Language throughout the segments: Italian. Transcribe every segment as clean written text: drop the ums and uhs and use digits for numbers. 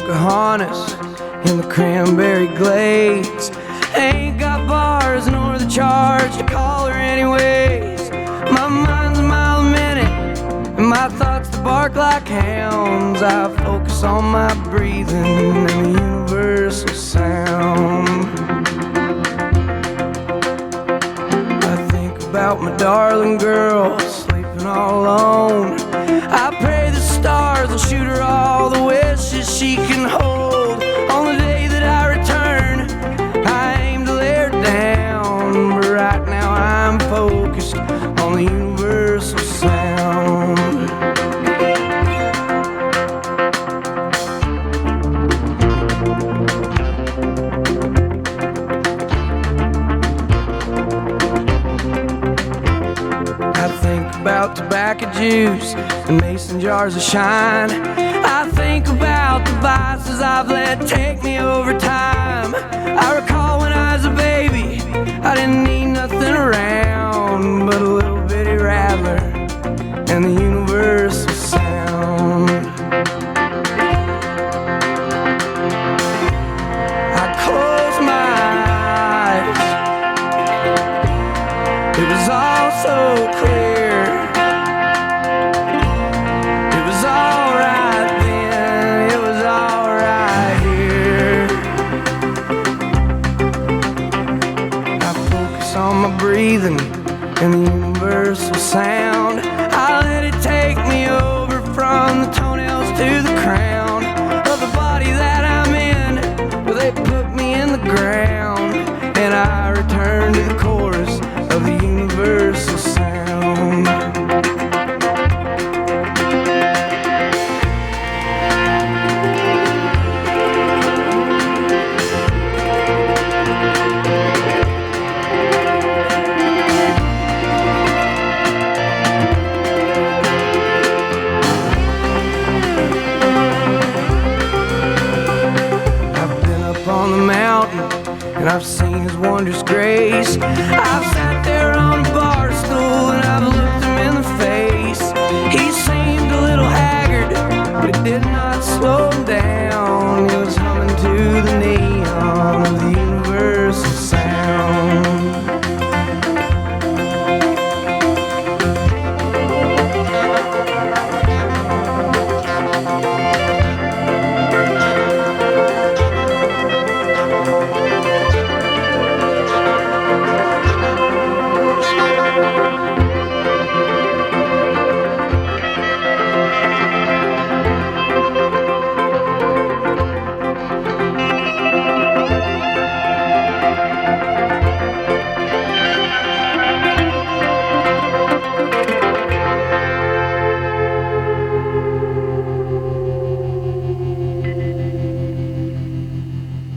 Pocahontas in the cranberry glades. Ain't got bars nor the charge to call her anyways. My mind's a mile a minute and my thoughts to bark like hounds. I focus on my breathing and the universal sound. I think about my darling girl sleeping all alone. I pray the stars will shoot her all the wishes she can hold. On the day that I return, I aim to lay her down, but right now I'm focused on the universal sound. I think about tobacco juice and mason jars of shine. I think about the vices I've let take me over time. I recall when I was a baby, I didn't need nothing around but a little bitty rattler and the universal sound. I close my eyes, it was all so clear. It was all right then, it was all right here. I focus on my breathing and the universal sound. I let it take me over from the toenails to the crown of the body that I'm in. Well, they put me in the ground and I return to the chorus of the universal sound. I've been up on the mountain and I've seen his wondrous grace. I've sat there on a bar stool and I've looked him in the face. He seemed a little haggard, but it did not slow him down. He was humming to the neon of the universal sound.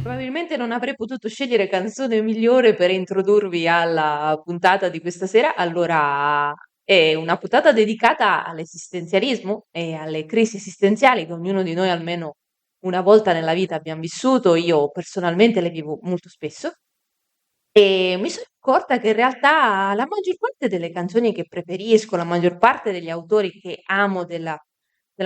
Probabilmente non avrei potuto scegliere canzone migliore per introdurvi alla puntata di questa sera. Allora, è una puntata dedicata all'esistenzialismo e alle crisi esistenziali che ognuno di noi almeno una volta nella vita abbiamo vissuto. Io personalmente le vivo molto spesso. E mi sono accorta che in realtà la maggior parte delle canzoni che preferisco, la maggior parte degli autori che amo della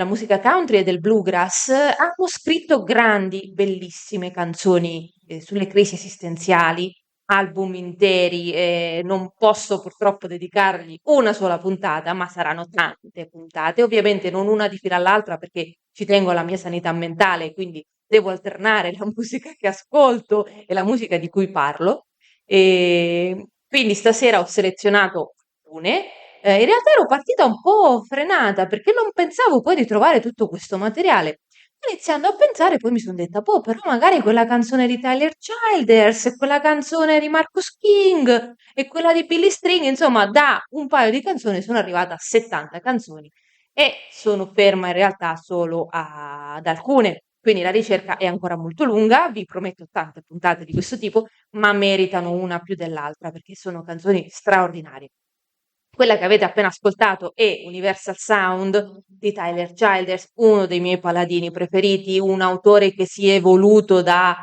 musica country e del bluegrass hanno scritto grandi, bellissime canzoni sulle crisi esistenziali, album interi, e non posso purtroppo dedicargli una sola puntata, ma saranno tante puntate, ovviamente non una di fila all'altra perché ci tengo alla mia sanità mentale, quindi devo alternare la musica che ascolto e la musica di cui parlo. Quindi stasera ho selezionato alcune. In realtà ero partita un po' frenata perché non pensavo poi di trovare tutto questo materiale. Iniziando a pensare, poi mi sono detta, boh, però magari quella canzone di Tyler Childers, e quella canzone di Marcus King e quella di Billy String, insomma, da un paio di canzoni sono arrivata a 70 canzoni e sono ferma in realtà solo ad alcune. Quindi la ricerca è ancora molto lunga, vi prometto tante puntate di questo tipo, ma meritano una più dell'altra perché sono canzoni straordinarie. Quella che avete appena ascoltato è Universal Sound di Tyler Childers, uno dei miei paladini preferiti, un autore che si è evoluto dal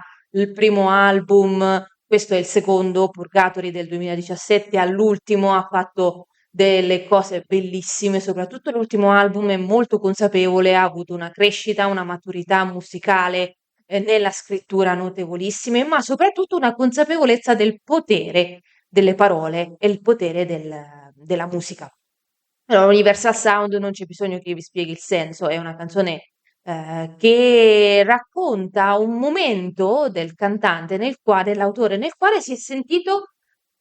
primo album, questo è il secondo, Purgatory del 2017, all'ultimo ha fatto delle cose bellissime, soprattutto l'ultimo album è molto consapevole, ha avuto una crescita, una maturità musicale nella scrittura notevolissime, ma soprattutto una consapevolezza del potere delle parole e il potere della musica. Allora, Universal Sound non c'è bisogno che io vi spieghi il senso, è una canzone che racconta un momento del cantante dell'autore, nel quale si è sentito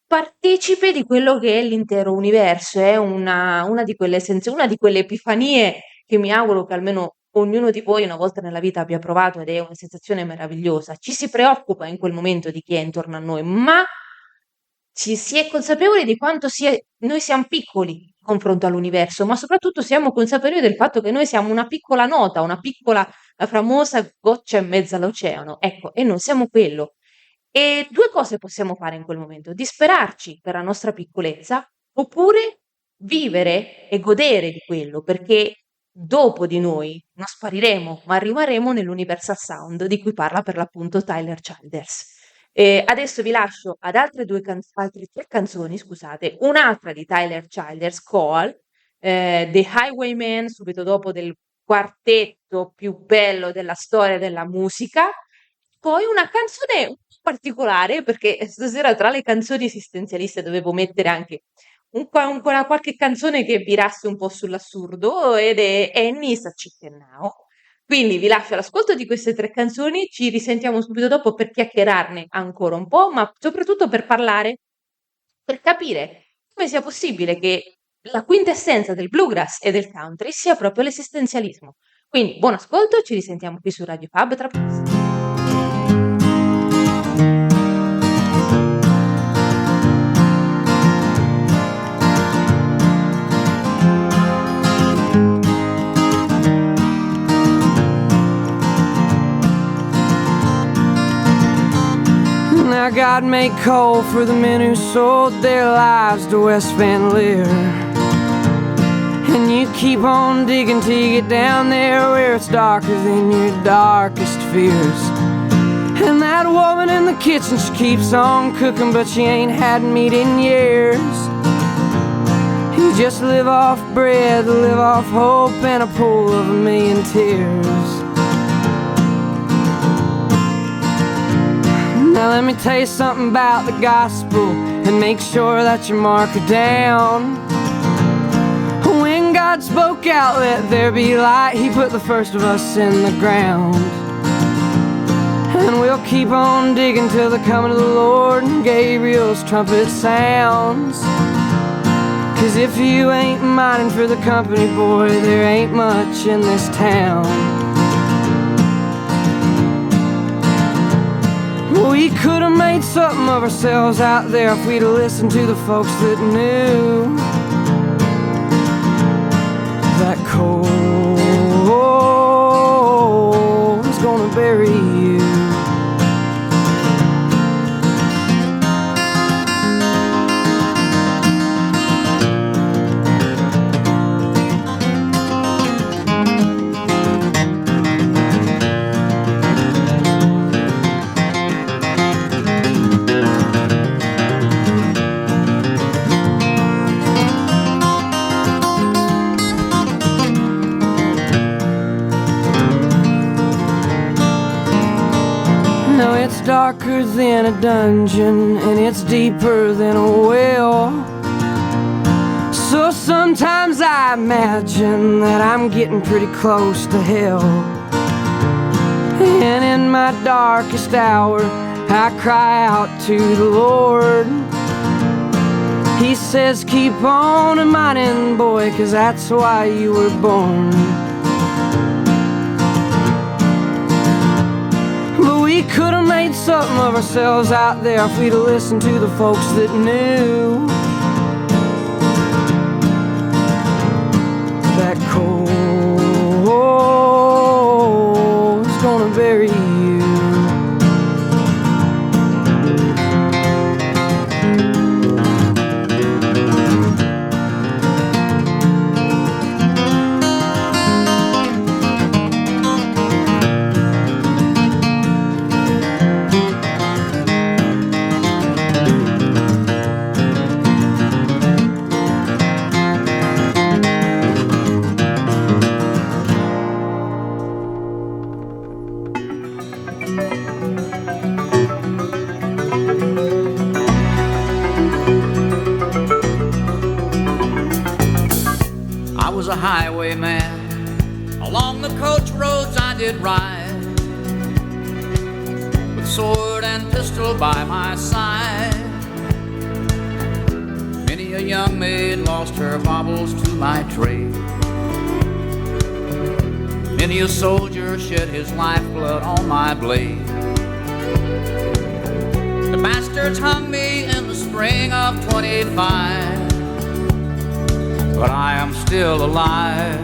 partecipe di quello che è l'intero universo. È una di quelle una di quelle epifanie che mi auguro che almeno ognuno di voi una volta nella vita abbia provato ed è una sensazione meravigliosa. Ci si preoccupa in quel momento di chi è intorno a noi, ma ci si è consapevoli di quanto noi siamo piccoli in confronto all'universo, ma soprattutto siamo consapevoli del fatto che noi siamo una piccola nota, la famosa goccia in mezzo all'oceano. Ecco, e non siamo quello. E due cose possiamo fare in quel momento: disperarci per la nostra piccolezza, oppure vivere e godere di quello, perché dopo di noi non spariremo, ma rimarremo nell'Universal Sound di cui parla per l'appunto Tyler Childers. Adesso vi lascio ad altre tre canzoni, scusate, un'altra di Tyler Childers, Call, The Highwayman, subito dopo del quartetto più bello della storia della musica, poi una canzone un po' particolare, perché stasera tra le canzoni esistenzialiste dovevo mettere anche una qualche canzone che virasse un po' sull'assurdo, ed è Annie's a Chicken Now. Quindi vi lascio all'ascolto di queste tre canzoni, ci risentiamo subito dopo per chiacchierarne ancora un po', ma soprattutto per parlare, per capire come sia possibile che la quintessenza del bluegrass e del country sia proprio l'esistenzialismo. Quindi buon ascolto, ci risentiamo qui su Radio Fab tra poco. Now God made coal for the men who sold their lives to West Van Leer. And you keep on digging till you get down there where it's darker than your darkest fears. And that woman in the kitchen, she keeps on cooking, but she ain't had meat in years. You just live off bread, live off hope, and a pool of a million tears. Now let me tell you something about the gospel, and make sure that you mark it down. When God spoke out, let there be light, He put the first of us in the ground. And we'll keep on digging till the coming of the Lord and Gabriel's trumpet sounds. 'Cause if you ain't mining for the company, boy, there ain't much in this town. We could have made something of ourselves out there if we'd have listened to the folks that knew that coal was gonna bury you. It's darker than a dungeon, and it's deeper than a well. So sometimes I imagine that I'm getting pretty close to hell. And in my darkest hour, I cry out to the Lord. He says, keep on mining, boy, 'cause that's why you were born. We could have made something of ourselves out there if we'd have listened to the folks that knew that coal was gonna bury you. highwayman. Along the coach roads I did ride, with sword and pistol by my side. Many a young maid lost her baubles to my trade. Many a soldier shed his lifeblood on my blade. The bastards hung me in the spring of 25, but I am still alive.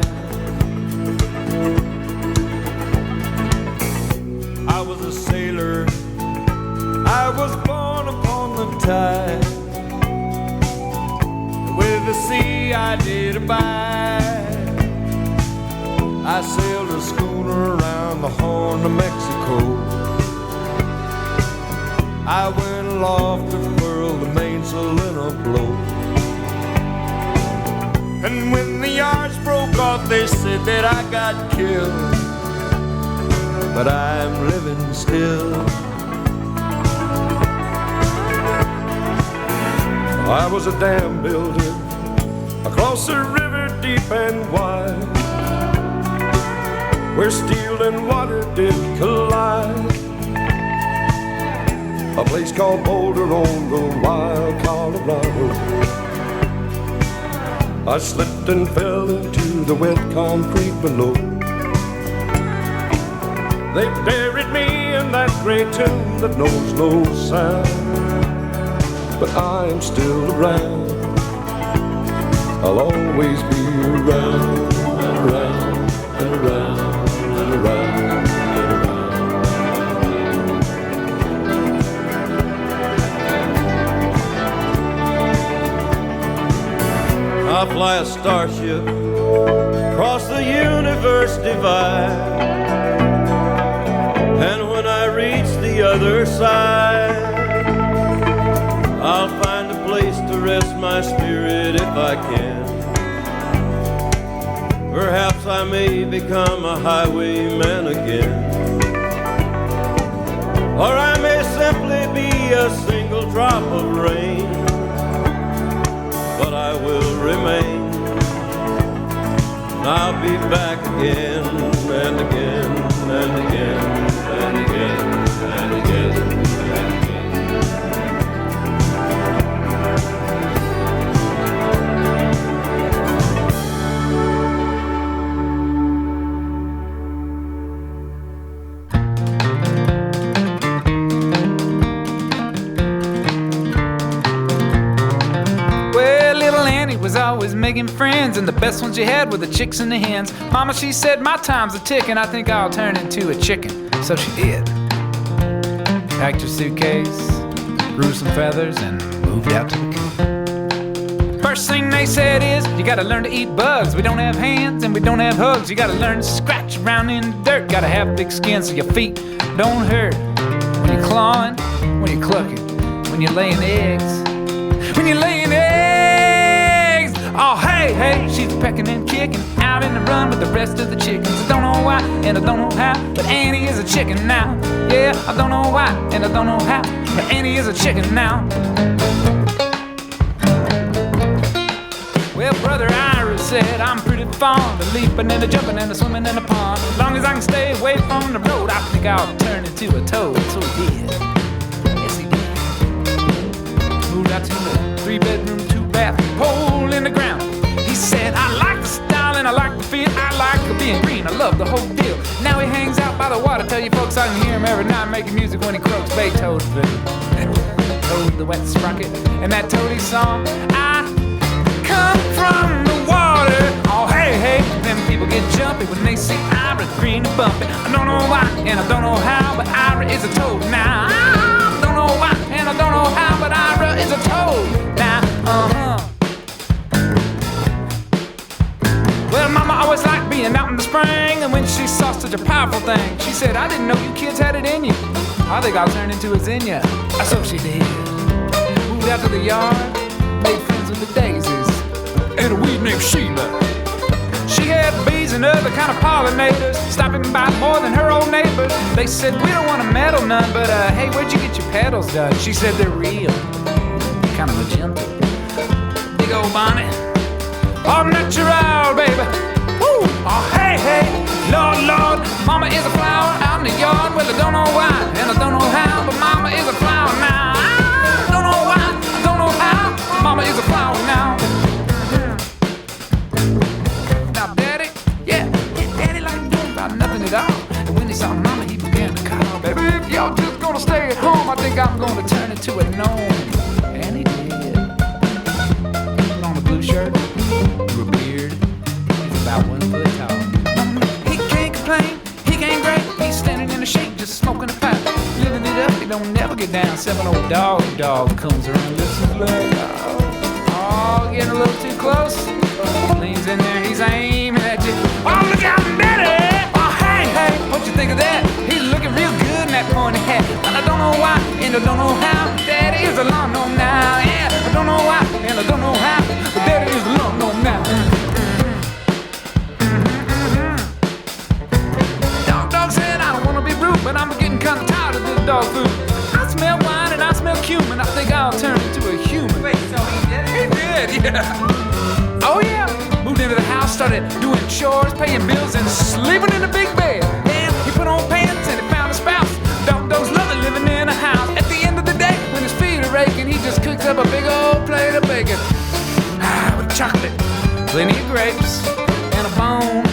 I was a sailor, I was born upon the tide. With the sea I did abide. I sailed a schooner around the Horn of Mexico. I went aloft to furl the mainsail in a blow. And when the yards broke off, they said that I got killed. But I'm living still. I was a dam builder across a river deep and wide, where steel and water did collide. A place called Boulder on the wild Colorado. I slipped and fell into the wet concrete below. They buried me in that great tomb that knows no sound. But I am still around. I'll always be around and around and around and around and around. I fly a starship across the universe divide, and when I reach the other side, I'll find a place to rest my spirit if I can. Perhaps I may become a highwayman again, or I may simply be a single drop of rain. But I will remain, and I'll be back again and again and again and again and again. Was always making friends, and the best ones you had were the chicks and the hens. Mama, she said, my time's a ticking, I think I'll turn into a chicken. So she did. Packed her suitcase, grew some feathers, and moved out to the coop. First thing they said is, you gotta learn to eat bugs. We don't have hands and we don't have hugs. You gotta learn to scratch around in the dirt. Gotta have thick skin so your feet don't hurt. When you're clawing, when you're clucking, when you're laying eggs. When you're laying eggs! Oh, hey, hey, she's pecking and kicking out in the run with the rest of the chickens. I don't know why, and I don't know how, but Annie is a chicken now. Yeah, I don't know why, and I don't know how, but Annie is a chicken now. Well, Brother Ira said, I'm pretty fond of leaping and a jumping and a swimming in a pond. As long as I can stay away from the road, I think I'll turn into a toad. So he did. Yes, he did. Moved out to a 3-bedroom, 2-bath hole in the ground. He said, I like the style and I like the feel. I like being green, I love the whole deal. Now he hangs out by the water. Tell you folks I can hear him every night making music when he croaks Beethoven. Toad the wet sprocket and that toady song. I come from the water. Oh, hey, hey. Them people get jumpy when they see Ira green and bumpy. I don't know why and I don't know how, but Ira is a toad now. I don't know why and I don't know how, but Ira is a toad now. Well, Mama always liked being out in the spring, and when she saw such a powerful thing, she said, I didn't know you kids had it in you. I think I'll turn into a zinnia. So she did. Moved out to the yard, made friends with the daisies, and a weed named Sheila. She had bees and other kind of pollinators, stopping by more than her old neighbors. They said, we don't want to meddle none, but hey, where'd you get your petals done? She said, they're real, kind of magenta. Big old bonnet, all natural, baby. me something, mama, he began to call. Baby, if y'all just gonna stay at home, I think I'm gonna turn into a gnome. And he did. Put on a blue shirt, grew a beard, he's about 1 foot tall. He can't complain, he can't grate, he's standing in the shade just smoking a pipe. Living it up, he don't never get down. 7 old dog comes around, lifts his leg. Oh, getting a little too close. Leans in there, he's aiming at you. Oh, look out, Daddy! Oh, hey, what you think of that? He's looking real good in that pointy hat. And I don't know why, and I don't know how. Daddy is a long gnome now. Yeah, I don't know why, and I don't know how. But Daddy is a long gnome now. Dog said I don't wanna be rude, but I'm getting kinda tired of this dog food. I smell wine and I smell cumin. I think I'll turn into a human. Wait, so he did it? He did, yeah. Oh yeah. Moved into the house, started doing chores, paying bills, and sleeping in the big bed. Then he put on pants and he found a spouse. Dogs love it living in a house. At the end of the day, when his feet are aching, he just cooks up a big old plate of bacon. With chocolate, plenty of grapes, and a bone.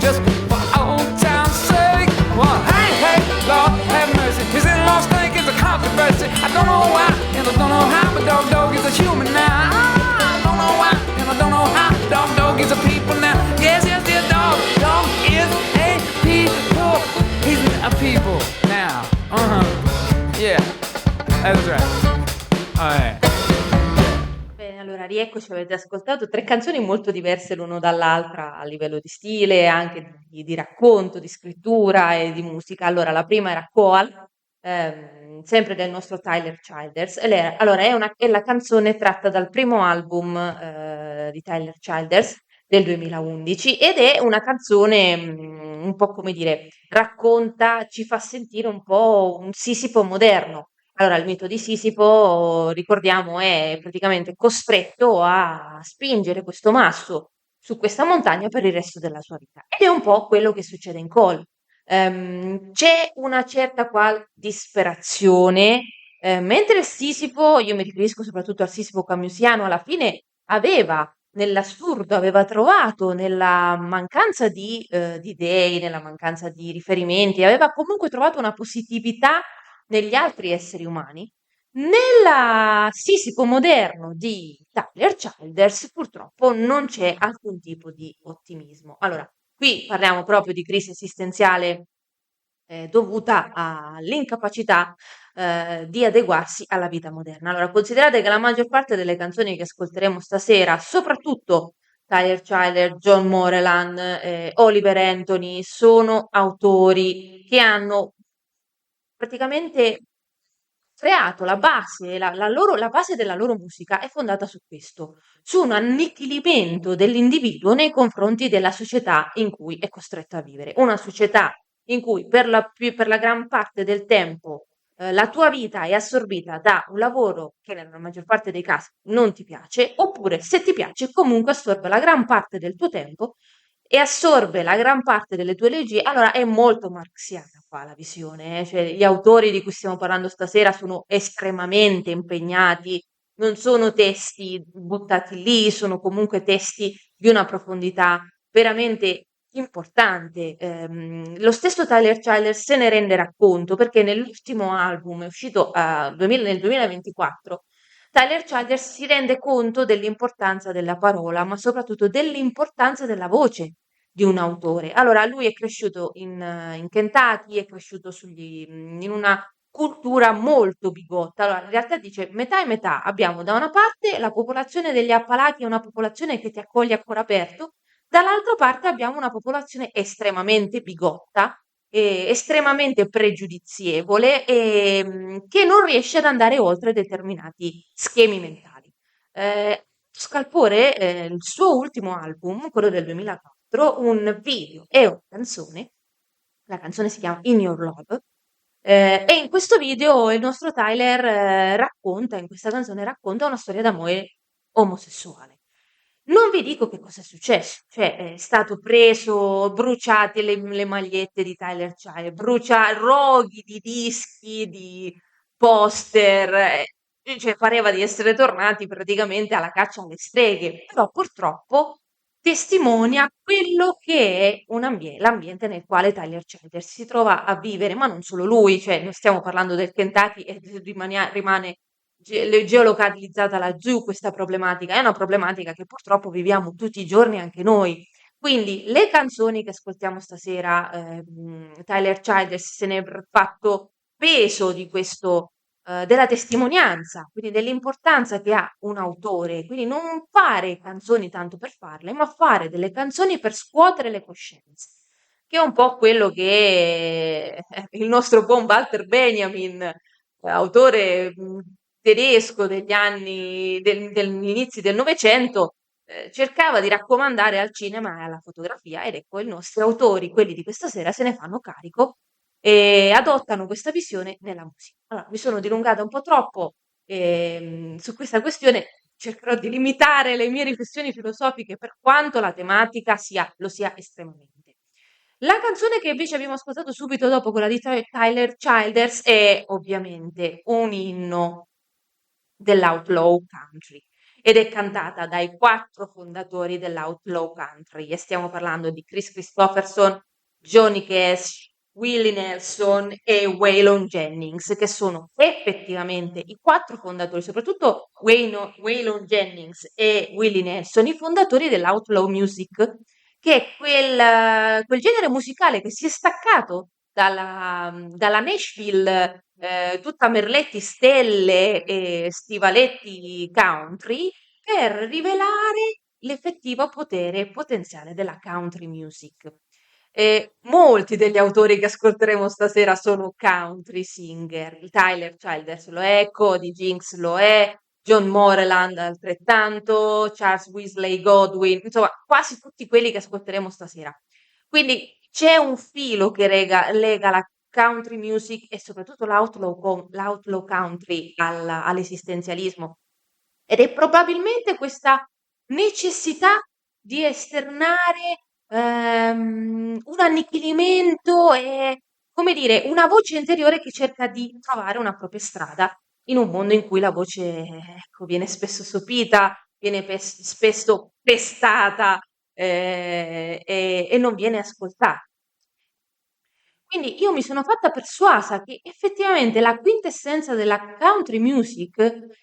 Just for old time's sake. Well, hey, Lord have mercy. His in-laws think it's a controversy. I don't know why, and I don't know how, but dog is a human now. I don't know why, and I don't know how. Dog is a people now. Yes, dog is a people. He's a people now. Yeah, that's right. Alright. Bene, allora rieccoci, avete ascoltato 3 canzoni molto diverse l'uno dall'altra a livello di stile, anche di racconto, di scrittura e di musica. Allora, la prima era Coal, sempre del nostro Tyler Childers. Allora, è la canzone tratta dal primo album di Tyler Childers del 2011 ed è una canzone un po' come dire, racconta, ci fa sentire un po' un Sisipo moderno. Allora, il mito di Sisipo, ricordiamo, è praticamente costretto a spingere questo masso su questa montagna per il resto della sua vita. Ed è un po' quello che succede in Cole. C'è una certa qual disperazione, mentre Sisipo, io mi riferisco soprattutto al Sisipo camusiano, alla fine aveva nell'assurdo, aveva trovato nella mancanza di dei, nella mancanza di riferimenti, aveva comunque trovato una positività negli altri esseri umani. Nella Sisipo moderno di Tyler Childers purtroppo non c'è alcun tipo di ottimismo. Allora, qui parliamo proprio di crisi esistenziale dovuta all'incapacità di adeguarsi alla vita moderna. Allora, considerate che la maggior parte delle canzoni che ascolteremo stasera, soprattutto Tyler Childers, John Moreland, Oliver Anthony, sono autori che hanno praticamente creato la base, la base della loro musica è fondata su questo, su un annichilimento dell'individuo nei confronti della società in cui è costretto a vivere. Una società in cui per la gran parte del tempo la tua vita è assorbita da un lavoro che nella maggior parte dei casi non ti piace, oppure se ti piace comunque assorbe la gran parte del tuo tempo e assorbe la gran parte delle tue energie. Allora è molto marxiana qua la visione, cioè gli autori di cui stiamo parlando stasera sono estremamente impegnati, non sono testi buttati lì, sono comunque testi di una profondità veramente importante. Lo stesso Tyler Childers se ne renderà conto perché nell'ultimo album, è uscito nel 2024, Tyler Childers si rende conto dell'importanza della parola, ma soprattutto dell'importanza della voce di un autore. Allora, lui è cresciuto in Kentucky, è cresciuto in una cultura molto bigotta. Allora, in realtà dice metà e metà. Abbiamo da una parte la popolazione degli Appalachi, una popolazione che ti accoglie a cuore aperto, dall'altra parte abbiamo una popolazione estremamente bigotta, estremamente pregiudizievole e che non riesce ad andare oltre determinati schemi mentali. Scalpore, il suo ultimo album, quello del 2004, un video e una canzone, la canzone si chiama In Your Love, e in questo video il nostro Tyler in questa canzone racconta una storia d'amore omosessuale. Non vi dico che cosa è successo, cioè è stato preso, bruciate le magliette di Tyler Childers, roghi di dischi, di poster, cioè pareva di essere tornati praticamente alla caccia alle streghe, però purtroppo testimonia quello che è l'ambiente nel quale Tyler Childers si trova a vivere, ma non solo lui, cioè noi stiamo parlando del Kentucky e rimane geolocalizzata laggiù questa problematica, è una problematica che purtroppo viviamo tutti i giorni anche noi. Quindi le canzoni che ascoltiamo stasera, Tyler Childers se ne è fatto peso di questo, della testimonianza, quindi dell'importanza che ha un autore, quindi non fare canzoni tanto per farle, ma fare delle canzoni per scuotere le coscienze, che è un po' quello che il nostro buon Walter Benjamin, autore tedesco degli anni, degli inizi del Novecento, cercava di raccomandare al cinema e alla fotografia, ed ecco i nostri autori, quelli di questa sera, se ne fanno carico e adottano questa visione nella musica. Allora, mi sono dilungata un po' troppo su questa questione, cercherò di limitare le mie riflessioni filosofiche per quanto la tematica lo sia estremamente. La canzone che invece abbiamo ascoltato subito dopo, quella di Tyler Childers, è ovviamente un inno dell'outlaw country ed è cantata dai 4 fondatori dell'outlaw country e stiamo parlando di Chris Christopherson, Johnny Cash, Willie Nelson e Waylon Jennings, che sono effettivamente i 4 fondatori, soprattutto Waylon Jennings e Willie Nelson, i fondatori dell'outlaw music, che è quel genere musicale che si è staccato dalla Nashville, tutta merletti, stelle e stivaletti country, per rivelare l'effettivo potere e potenziale della country music. Molti degli autori che ascolteremo stasera sono country singer. Il Tyler Childers lo è, Cody Jinks lo è, John Moreland altrettanto, Charles Weasley Godwin, insomma, quasi tutti quelli che ascolteremo stasera. Quindi c'è un filo che lega la country music e soprattutto l'outlaw country all'esistenzialismo. Ed è probabilmente questa necessità di esternare un annichilimento e, come dire, una voce interiore che cerca di trovare una propria strada in un mondo in cui la voce, ecco, viene spesso sopita, viene spesso pestata e non viene ascoltata. Quindi io mi sono fatta persuasa che effettivamente la quintessenza della country music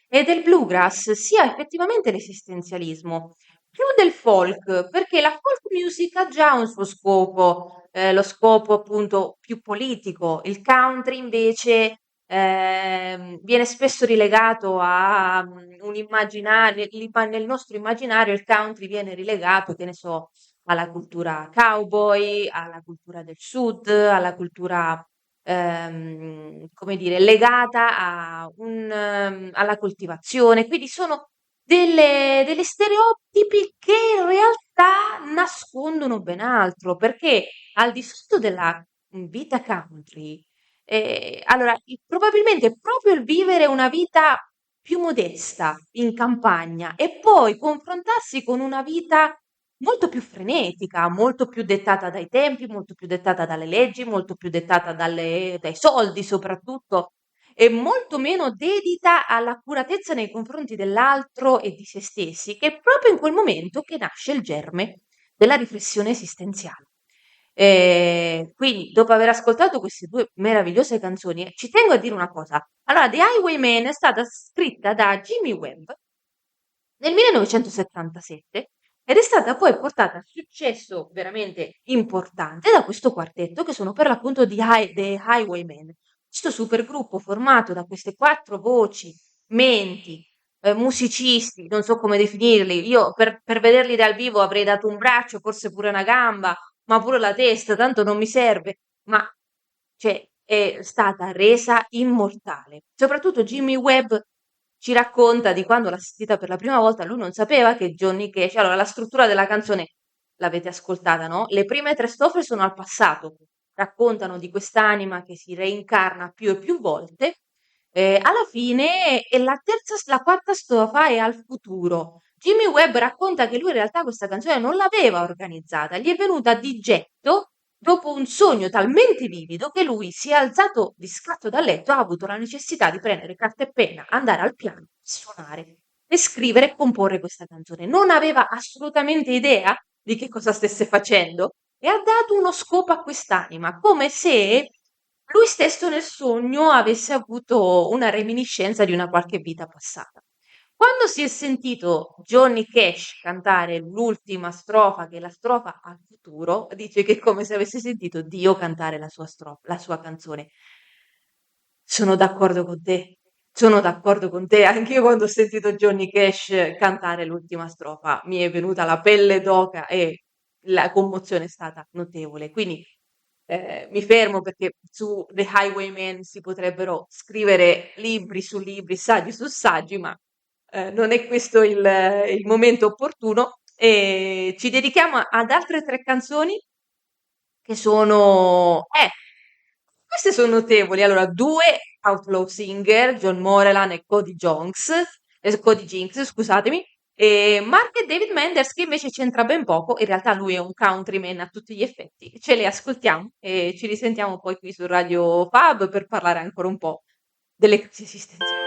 e del bluegrass sia effettivamente l'esistenzialismo, più del folk, perché la folk music ha già un suo scopo, lo scopo appunto più politico. Il country invece viene spesso rilegato a un immaginario, nel nostro immaginario il country viene rilegato, che ne so, alla cultura cowboy, alla cultura del sud, alla cultura, come dire, legata alla coltivazione. Quindi sono delle stereotipi che in realtà nascondono ben altro, perché al di sotto della vita country, allora, probabilmente proprio il vivere una vita più modesta in campagna e poi confrontarsi con una vita molto più frenetica, molto più dettata dai tempi, molto più dettata dalle leggi, molto più dettata dai soldi soprattutto, e molto meno dedita all'accuratezza nei confronti dell'altro e di se stessi, che è proprio in quel momento che nasce il germe della riflessione esistenziale. Quindi, dopo aver ascoltato queste 2 meravigliose canzoni, ci tengo a dire una cosa. Allora, The Highwayman è stata scritta da Jimmy Webb nel 1977 ed è stata poi portata a successo veramente importante da questo quartetto che sono per l'appunto The Highwaymen, questo supergruppo formato da queste 4 voci, menti, musicisti, non so come definirli, io per vederli dal vivo avrei dato un braccio, forse pure una gamba, ma pure la testa, tanto non mi serve, ma cioè è stata resa immortale. Soprattutto Jimmy Webb ci racconta di quando l'ha sentita per la prima volta, lui non sapeva che Johnny Cash, allora la struttura della canzone l'avete ascoltata, no? Le prime 3 strofe sono al passato, raccontano di quest'anima che si reincarna più e più volte, alla fine e la quarta strofa è al futuro. Jimmy Webb racconta che lui in realtà questa canzone non l'aveva organizzata, gli è venuta di getto dopo un sogno talmente vivido che lui si è alzato di scatto dal letto e ha avuto la necessità di prendere carta e penna, andare al piano e suonare e scrivere e comporre questa canzone. Non aveva assolutamente idea di che cosa stesse facendo e ha dato uno scopo a quest'anima, come se lui stesso nel sogno avesse avuto una reminiscenza di una qualche vita passata. Quando si è sentito Johnny Cash cantare l'ultima strofa, che è la strofa al futuro, dice che è come se avesse sentito Dio cantare la sua strofa, la sua canzone. Sono d'accordo con te, sono d'accordo con te. Anch'io quando ho sentito Johnny Cash cantare l'ultima strofa mi è venuta la pelle d'oca e la commozione è stata notevole. Quindi mi fermo perché su The Highwayman si potrebbero scrivere libri su libri, saggi su saggi, ma non è questo il momento opportuno. E ci dedichiamo ad altre tre canzoni che sono queste sono notevoli. Allora, 2 outlaw singer, John Moreland e Cody Jinks, scusatemi, e Mark e David Menders che invece c'entra ben poco, in realtà lui è un countryman a tutti gli effetti. Ce le ascoltiamo e ci risentiamo poi qui su Radio Fab per parlare ancora un po' delle crisi esistenziali.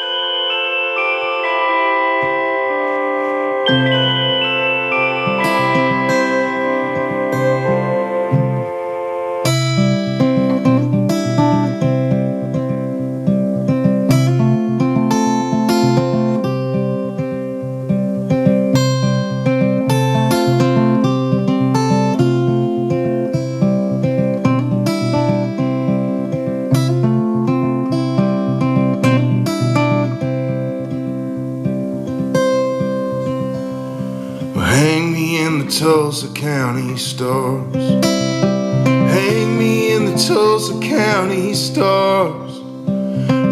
Hang me in the Tulsa County stars. Hang me in the Tulsa County stars.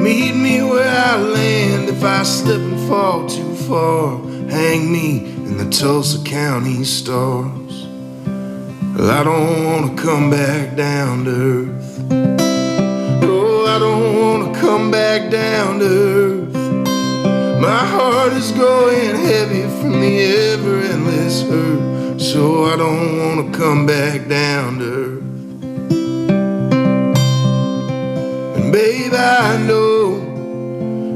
Meet me where I land if I slip and fall too far. Hang me in the Tulsa County stars. Well, I don't wanna come back down to earth. Oh, I don't wanna come back down to earth. My heart is growing heavy from the ever-endless hurt, so I don't wanna come back down to earth. And babe, I know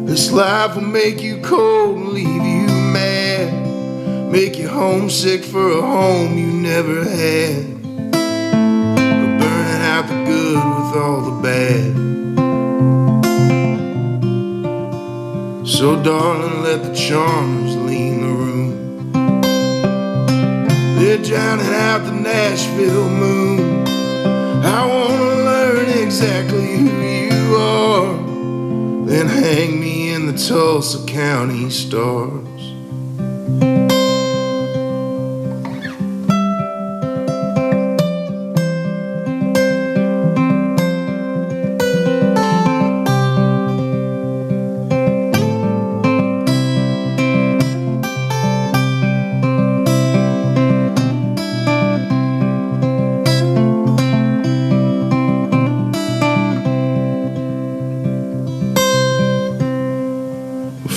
this life will make you cold and leave you mad, make you homesick for a home you never had, but burning out the good with all the bad. So darling, let the charmers lean the room. They're drowning out the Nashville moon. I wanna learn exactly who you are, then hang me in the Tulsa County stars.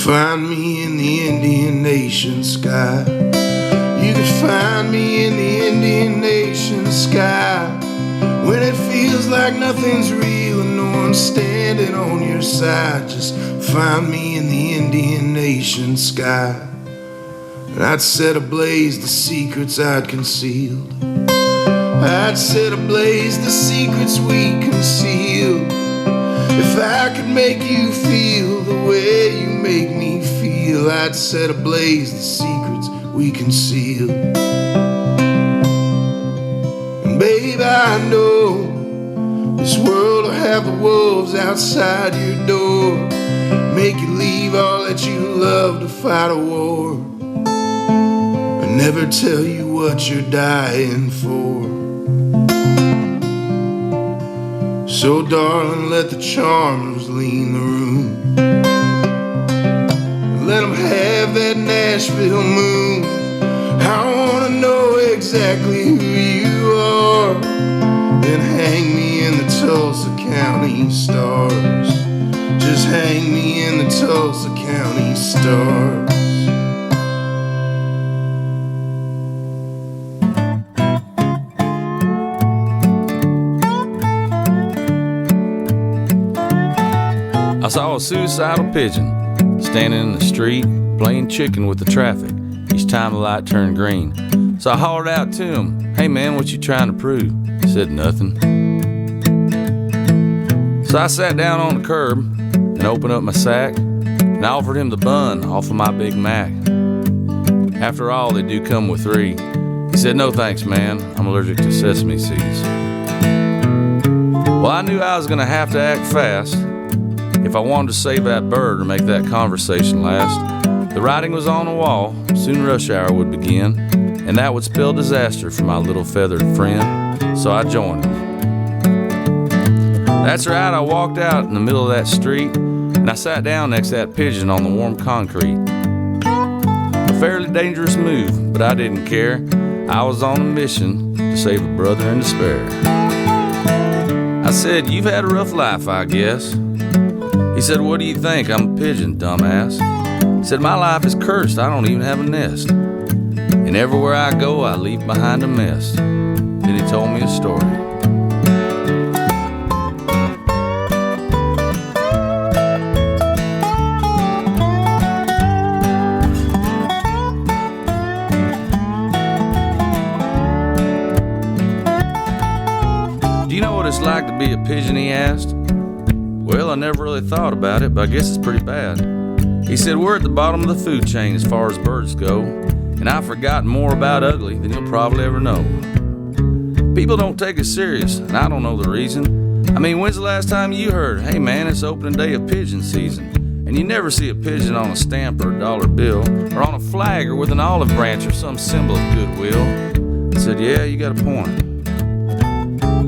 Find me in the Indian Nation sky. You can find me in the Indian Nation sky. When it feels like nothing's real and no one's standing on your side, just find me in the Indian Nation sky. And I'd set ablaze the secrets I'd concealed. I'd set ablaze the secrets we concealed. If I could make you feel the way you make me feel, I'd set ablaze the secrets we conceal. And babe, I know this world will have the wolves outside your door, make you leave all that you love to fight a war, but never tell you what you're dying for. So darling, let the charmers lean the room. Let them have that Nashville moon. I wanna know exactly who you are, then hang me in the Tulsa County stars. Just hang me in the Tulsa County stars. I saw a suicidal pigeon standing in the street. playing chicken with the traffic each time the light turned green. So I hollered out to him, "Hey man, what you trying to prove?" He said, "Nothing." So I sat down on the curb and opened up my sack and I offered him the bun off of my Big Mac. After all, they do come with 3. He said, "No thanks, man. I'm allergic to sesame seeds." Well, I knew I was gonna have to act fast if I wanted to save that bird or make that conversation last. The writing was on the wall. Soon rush hour would begin, and that would spell disaster for my little feathered friend. So I joined him. That's right, I walked out in the middle of that street, and I sat down next to that pigeon on the warm concrete. A fairly dangerous move, but I didn't care. I was on a mission to save a brother in despair. I said, "You've had a rough life, I guess." He said, "What do you think? I'm a pigeon, dumbass." He said, "My life is cursed. I don't even have a nest. And everywhere I go, I leave behind a mess." Then he told me a story. "Do you know what it's like to be a pigeon?" he asked. Well, I never really thought about it, but I guess it's pretty bad. He said, "We're at the bottom of the food chain as far as birds go, and I've forgotten more about ugly than you'll probably ever know. People don't take us serious, and I don't know the reason. I mean, when's the last time you heard, 'Hey man, it's opening day of pigeon season,' and you never see a pigeon on a stamp or a dollar bill, or on a flag or with an olive branch or some symbol of goodwill?" I said, "Yeah, you got a point."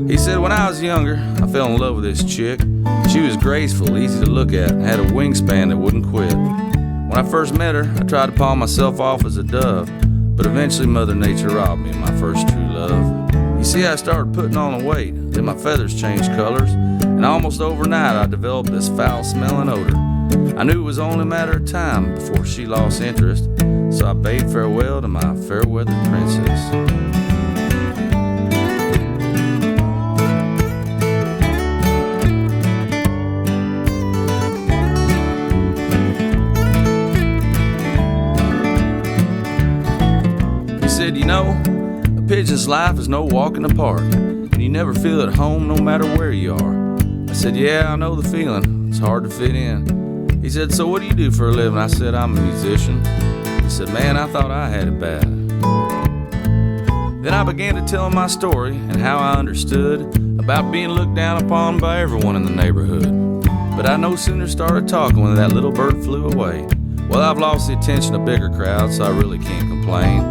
He said, "When I was younger, I fell in love with this chick. She was graceful, easy to look at, and had a wingspan that wouldn't quit. When I first met her, I tried to palm myself off as a dove, but eventually Mother Nature robbed me of my first true love. You see, I started putting on a weight, then my feathers changed colors, and almost overnight I developed this foul-smelling odor. I knew it was only a matter of time before she lost interest, so I bade farewell to my fair-weathered princess." He said, "You know, a pigeon's life is no walk in the park, and you never feel at home no matter where you are." I said, "Yeah, I know the feeling. It's hard to fit in." He said, "So what do you do for a living?" I said, "I'm a musician." He said, "Man, I thought I had it bad." Then I began to tell him my story and how I understood about being looked down upon by everyone in the neighborhood. But I no sooner started talking when that little bird flew away. Well, I've lost the attention of bigger crowds, so I really can't complain.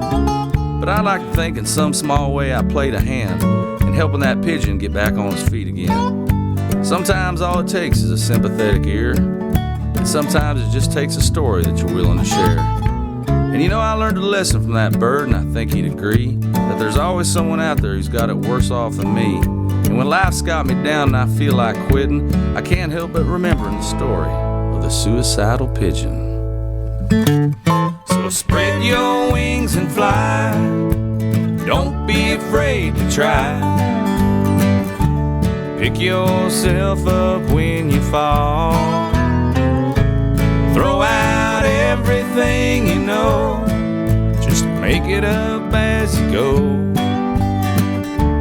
But I like to think in some small way I played a hand in helping that pigeon get back on his feet again. Sometimes all it takes is a sympathetic ear, and sometimes it just takes a story that you're willing to share. And you know, I learned a lesson from that bird, and I think he'd agree, that there's always someone out there who's got it worse off than me. And when life's got me down and I feel like quitting, I can't help but remembering the story of the suicidal pigeon. So spread your wings and fly. Don't be afraid to try. Pick yourself up when you fall. Throw out everything you know. Just make it up as you go.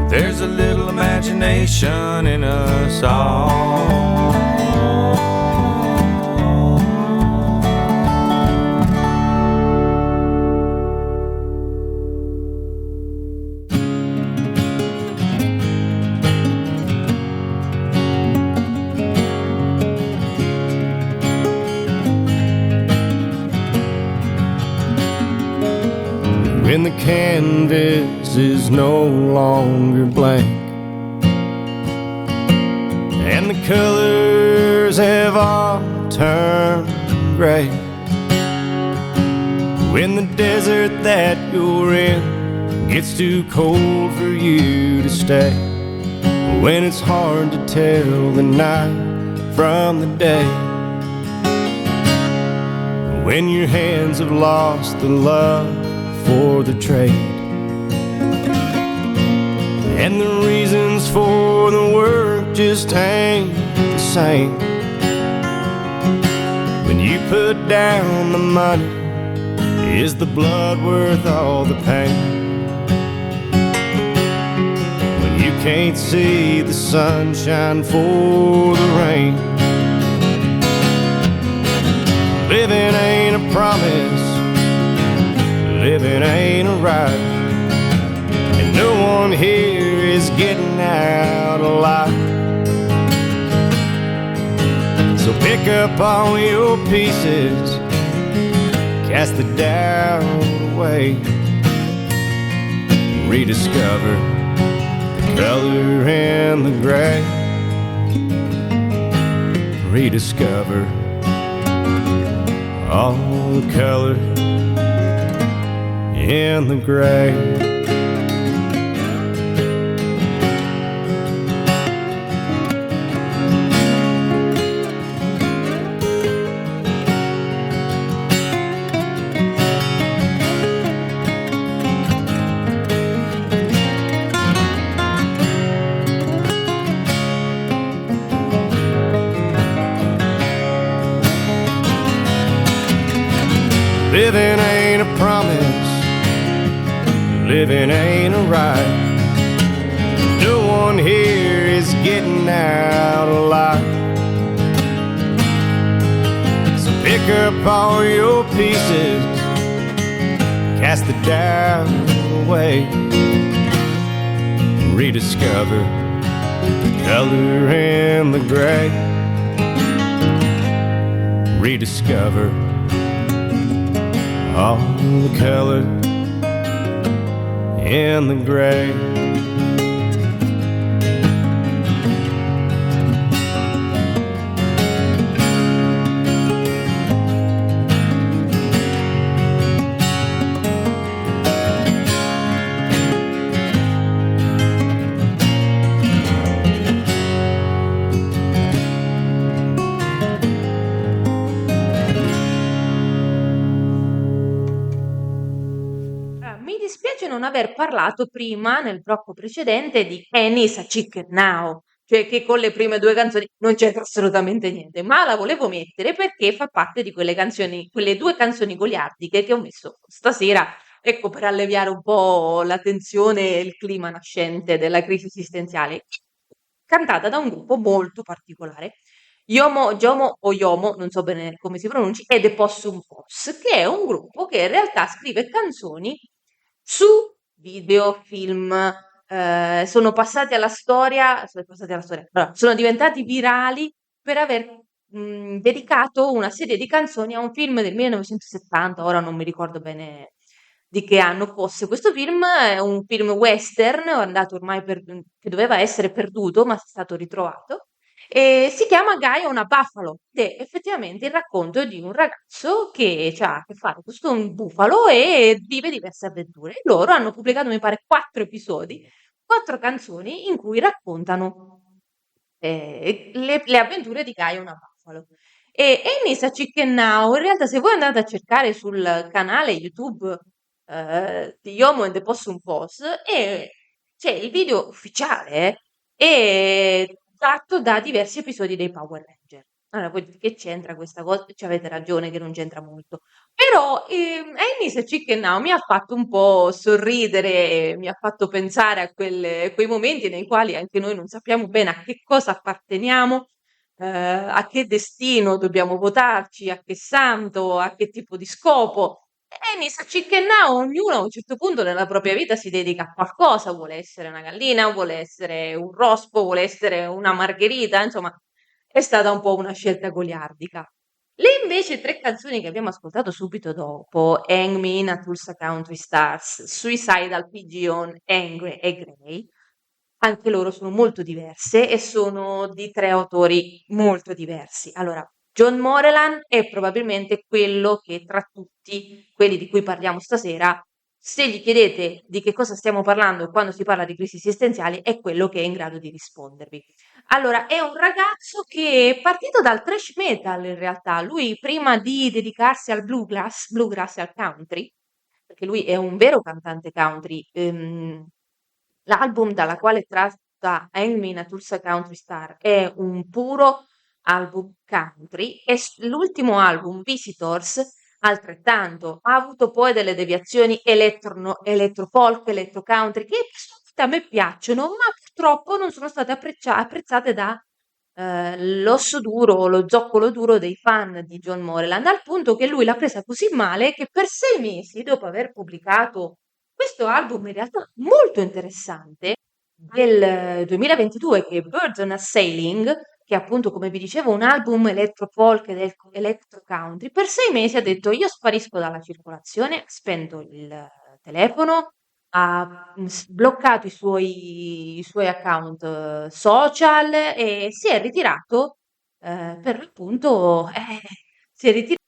There's a little imagination in us all. When the canvas is no longer blank and the colors have all turned gray, when the desert that you're in gets too cold for you to stay, when it's hard to tell the night from the day, when your hands have lost the love for the trade, and the reasons for the work just ain't the same. When you put down the money Is the blood worth all the pain? When you can't see the sunshine for the rain. Living ain't a promise, living ain't a right, and no one here is getting out alive. So pick up all your pieces, cast the doubt away, and rediscover the color and the gray. Rediscover all the color and the gray. Living ain't a promise, living ain't a right, no one here is getting out alive. So pick up all your pieces, cast the doubt away, and rediscover the color and the gray. Rediscover all the color and the gray. Mi dispiace non aver parlato prima, nel blocco precedente, di Annie's a Chicken Now, cioè che con le prime due canzoni non c'entra assolutamente niente, ma la volevo mettere perché fa parte di quelle canzoni, quelle due canzoni goliardiche che ho messo stasera, ecco, per alleviare un po' la tensione e il clima nascente della crisi esistenziale, cantata da un gruppo molto particolare. Yomo o Yomo, non so bene come si pronunci, e The Possum Posse, che è un gruppo che in realtà scrive canzoni su video, film, allora, sono diventati virali per aver dedicato una serie di canzoni a un film del 1970, ora non mi ricordo bene di che anno fosse. Questo film è un film western, andato ormai che doveva essere perduto, ma è stato ritrovato. E si chiama Guy on a Buffalo ed è effettivamente il racconto di un ragazzo che ha a che fare con questo un bufalo e vive diverse avventure. E loro hanno pubblicato, mi pare, 4 episodi, 4 canzoni in cui raccontano le avventure di Guy on a Buffalo. E Annie's a Chicken Now, in realtà, se voi andate a cercare sul canale YouTube di Yomo and the Possum Pose, c'è il video ufficiale è tratto da diversi episodi dei Power Ranger. Allora, voi che c'entra questa cosa? Ci avete ragione che non c'entra molto. Però Annie's a Chicken Now mi ha fatto un po' sorridere, e mi ha fatto pensare a quei momenti nei quali anche noi non sappiamo bene a che cosa apparteniamo, a che destino dobbiamo votarci, a che santo, a che tipo di scopo. E mi sa Chicken Now, ognuno a un certo punto nella propria vita si dedica a qualcosa, vuole essere una gallina, vuole essere un rospo, vuole essere una margherita, insomma, è stata un po' una scelta goliardica. Le invece 3 canzoni che abbiamo ascoltato subito dopo, Hang Me in a Tulsa Country Stars, Suicidal Pigeon, Angry e Grey, anche loro sono molto diverse e sono di 3 autori molto diversi. Allora, John Moreland è probabilmente quello che tra tutti quelli di cui parliamo stasera, se gli chiedete di che cosa stiamo parlando quando si parla di crisi esistenziali, è quello che è in grado di rispondervi. Allora, è un ragazzo che è partito dal thrash metal in realtà. Lui prima di dedicarsi al bluegrass e al country, perché lui è un vero cantante country, l'album dalla quale è tratta Hang Me in a Tulsa Country Star è un puro album country e l'ultimo album, Visitors, altrettanto. Ha avuto poi delle deviazioni electro-folk, electro-country, che personalmente a me piacciono, ma purtroppo non sono state apprezzate da l'osso duro o lo zoccolo duro dei fan di John Moreland, al punto che lui l'ha presa così male che per 6 mesi, dopo aver pubblicato questo album in realtà molto interessante, del 2022, che è Birds on a Sailing, che è appunto, come vi dicevo, un album electro folk ed electro country, per 6 mesi ha detto io sparisco dalla circolazione, spento il telefono, ha bloccato i suoi account social e si è ritirato, per l'appunto, si è ritirato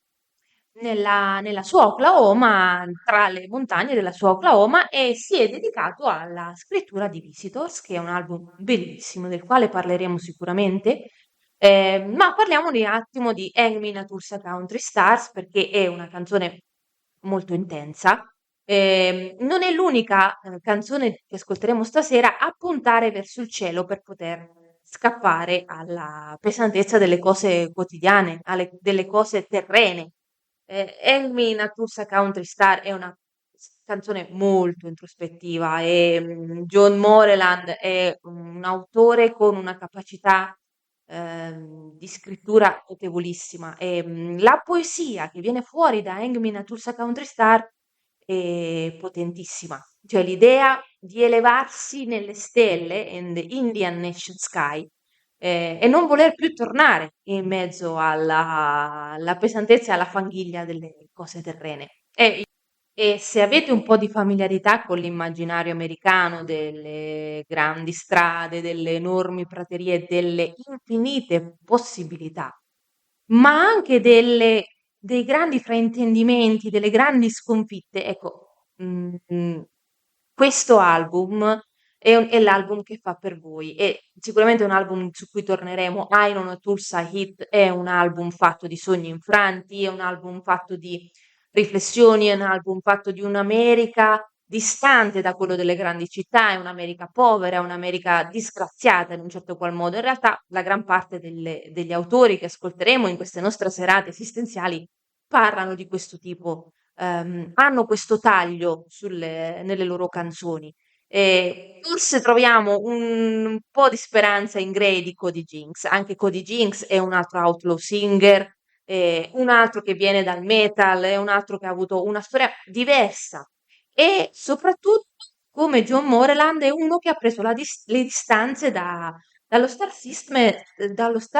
nella sua Oklahoma, tra le montagne della sua Oklahoma, e si è dedicato alla scrittura di Visitors, che è un album bellissimo, del quale parleremo sicuramente. Ma parliamo un attimo di Hang Me in a Tulsa Country Stars, perché è una canzone molto intensa. Non è l'unica canzone che ascolteremo stasera a puntare verso il cielo per poter scappare alla pesantezza delle cose quotidiane, delle cose terrene. Hang Me in a Tulsa Country Star è una canzone molto introspettiva e John Moreland è un autore con una capacità di scrittura notevolissima e la poesia che viene fuori da Hang Me in a Tulsa Country Star è potentissima. Cioè l'idea di elevarsi nelle stelle, in the Indian Nation Sky, e non voler più tornare in mezzo alla pesantezza e alla fanghiglia delle cose terrene. E se avete un po' di familiarità con l'immaginario americano delle grandi strade, delle enormi praterie, delle infinite possibilità, ma anche dei grandi fraintendimenti, delle grandi sconfitte, ecco, questo album è l'album che fa per voi e sicuramente è un album su cui torneremo. I Non a Tulsa Hit è un album fatto di sogni infranti, è un album fatto di riflessioni, è un album fatto di un'America distante da quello delle grandi città, è un'America povera, è un'America disgraziata in un certo qual modo. In realtà la gran parte degli autori che ascolteremo in queste nostre serate esistenziali parlano di questo tipo, hanno questo taglio nelle loro canzoni. E forse troviamo un po' di speranza in Grey di Cody Jinks. Anche Cody Jinks è un altro outlaw singer, un altro che viene dal metal, è un altro che ha avuto una storia diversa e soprattutto, come John Moreland, è uno che ha preso le distanze dallo Star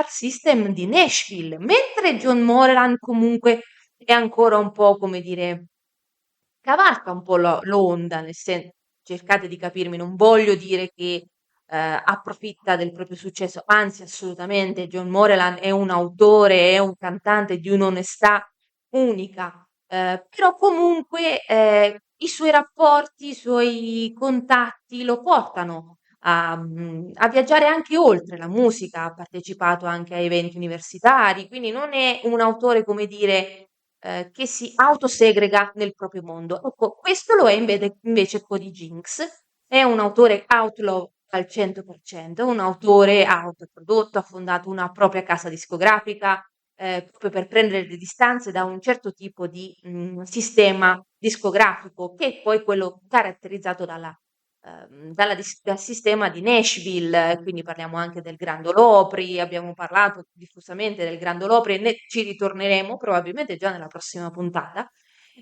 System di Nashville, mentre John Moreland comunque è ancora un po', come dire, cavalca un po' l'onda, cercate di capirmi, non voglio dire che approfitta del proprio successo, anzi assolutamente John Moreland è un autore, è un cantante di un'onestà unica, però comunque i suoi rapporti, i suoi contatti lo portano a viaggiare anche oltre la musica, ha partecipato anche a eventi universitari, quindi non è un autore, come dire, che si autosegrega nel proprio mondo. Ecco, questo lo è invece Cody Jinks, è un autore outlaw al 100%, un autore autoprodotto, ha fondato una propria casa discografica, proprio per prendere le distanze da un certo tipo di sistema discografico, che è poi quello caratterizzato dal sistema di Nashville, quindi parliamo anche del Grand Ole Opry, abbiamo parlato diffusamente del Grand Ole Opry e ne ci ritorneremo probabilmente già nella prossima puntata.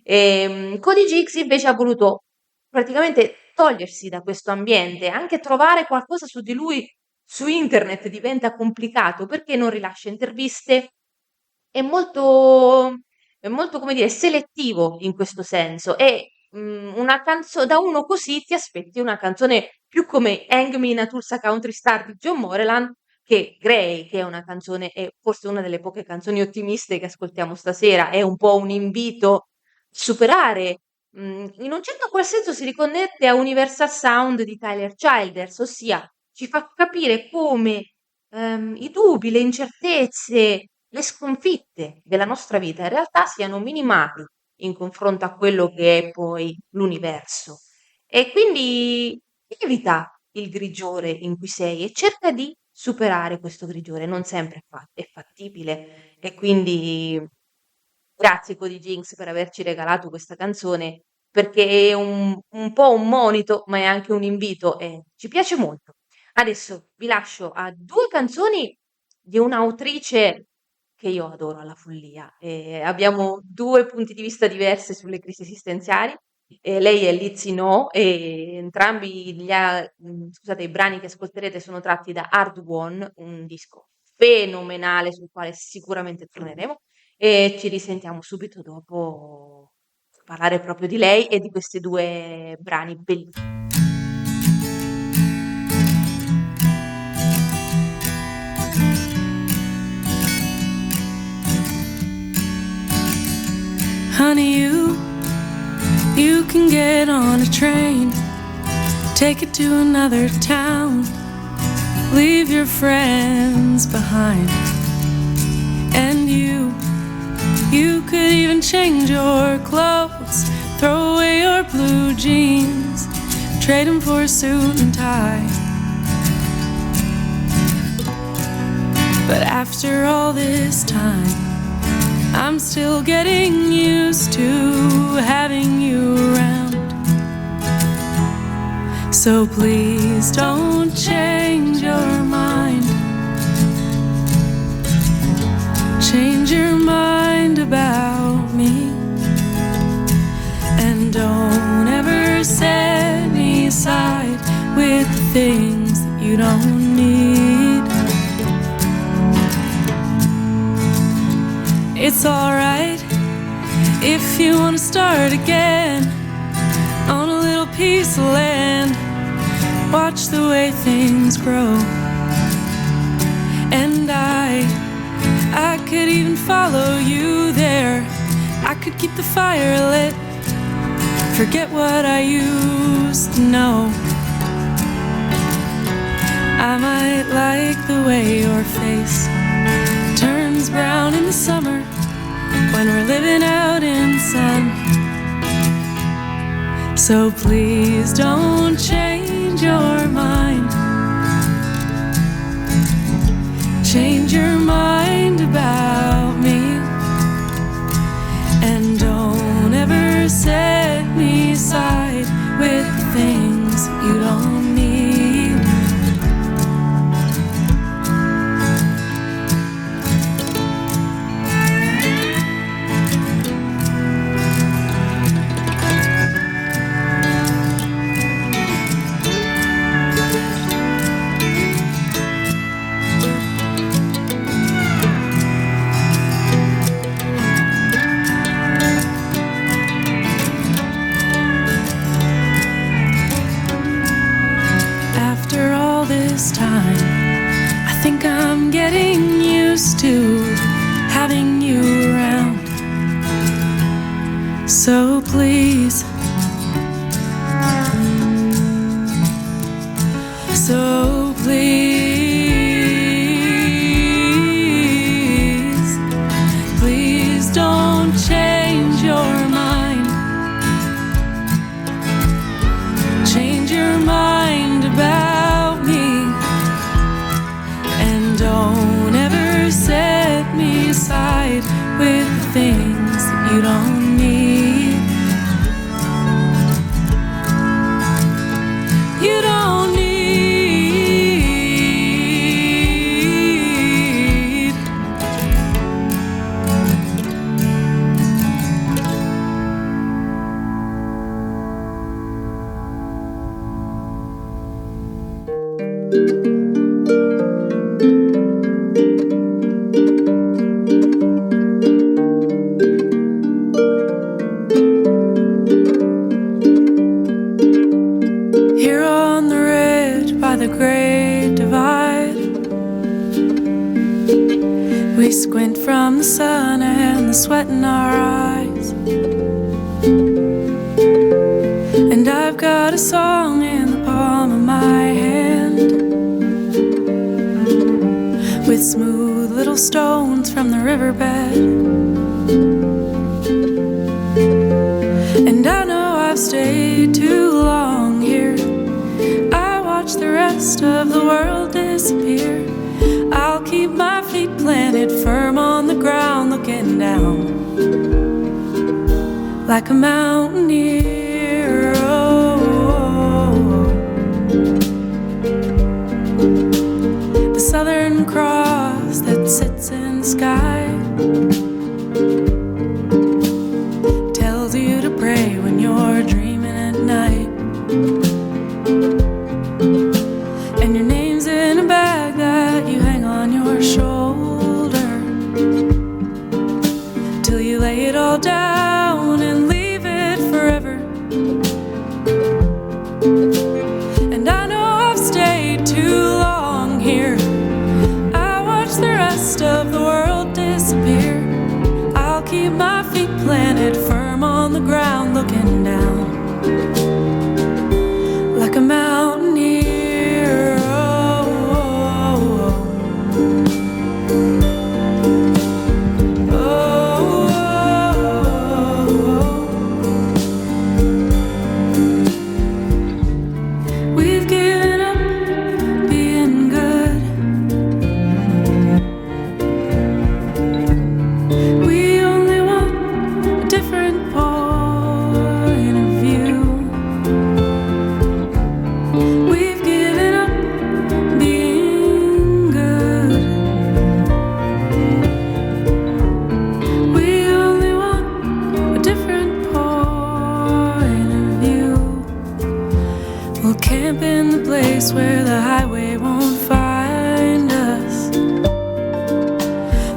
Cody Jinks invece ha voluto praticamente togliersi da questo ambiente, anche trovare qualcosa su di lui su internet diventa complicato perché non rilascia interviste, è molto, è molto, come dire, selettivo in questo senso. E una canzone da uno così ti aspetti una canzone più come Hang Me in a Tulsa Country Star di John Moreland che Grey, che è una canzone, è forse una delle poche canzoni ottimiste che ascoltiamo stasera, è un po' un invito a superare. In un certo qual senso si riconnette a Universal Sound di Tyler Childers, ossia ci fa capire come i dubbi, le incertezze, le sconfitte della nostra vita in realtà siano minimali in confronto a quello che è poi l'universo. E quindi evita il grigiore in cui sei e cerca di superare questo grigiore. Non sempre è fattibile e quindi Grazie Cody Jinks per averci regalato questa canzone, perché è un po' un monito, ma è anche un invito e ci piace molto. Adesso vi lascio a due canzoni di un'autrice che io adoro alla follia. Abbiamo due punti di vista diversi sulle crisi esistenziali. Lei è Lizzie No e entrambi scusate, i brani che ascolterete sono tratti da Hard Won, un disco fenomenale sul quale sicuramente torneremo e ci risentiamo subito dopo per parlare proprio di lei e di questi due brani bellissimi. Honey, you can get on a train, take it to another town, leave your friends behind. And you could even change your clothes, throw away your blue jeans, trade them for a suit and tie. But after all this time, I'm still getting used to having you around. So please don't change your mind. Change your mind about me. And don't ever set me aside with the things that you don't need. It's alright if you wanna start again on a little piece of land. Watch the way things grow. And I could even follow you there. I could keep the fire lit, forget what I used to know. I might like the way your face turns brown in the summer when we're living out in sun. So please don't change your mind. Change your mind about me. And don't ever set me aside with things you don't need. Time, I think I'm getting used to having you around. So please, please don't change your mind. Change your mind about me. Don't ever set me aside with things that you don't need. You don't need. The great divide, we squint from the sun and the sweat in our eyes. And I've got a song in the palm of my hand, with smooth little stones from the riverbed. And I know I've stayed too long here. The rest of the world disappear. I'll keep my feet planted firm on the ground, looking down. like a mountaineer. The Southern Cross that sits in the sky tells you to pray when you're dreaming at night. And your name's in a bag that you hang on your shoulder till you lay it all down and leave it forever. And I know I've stayed too long here. I watch the rest of the world disappear. I'll keep my feet planted firm on the ground, looking down like a mountaineer. We've given up being good. We only want a different point of view. We've given up being good. We only want a different point of view. We'll camp in the place where the highway won't find us,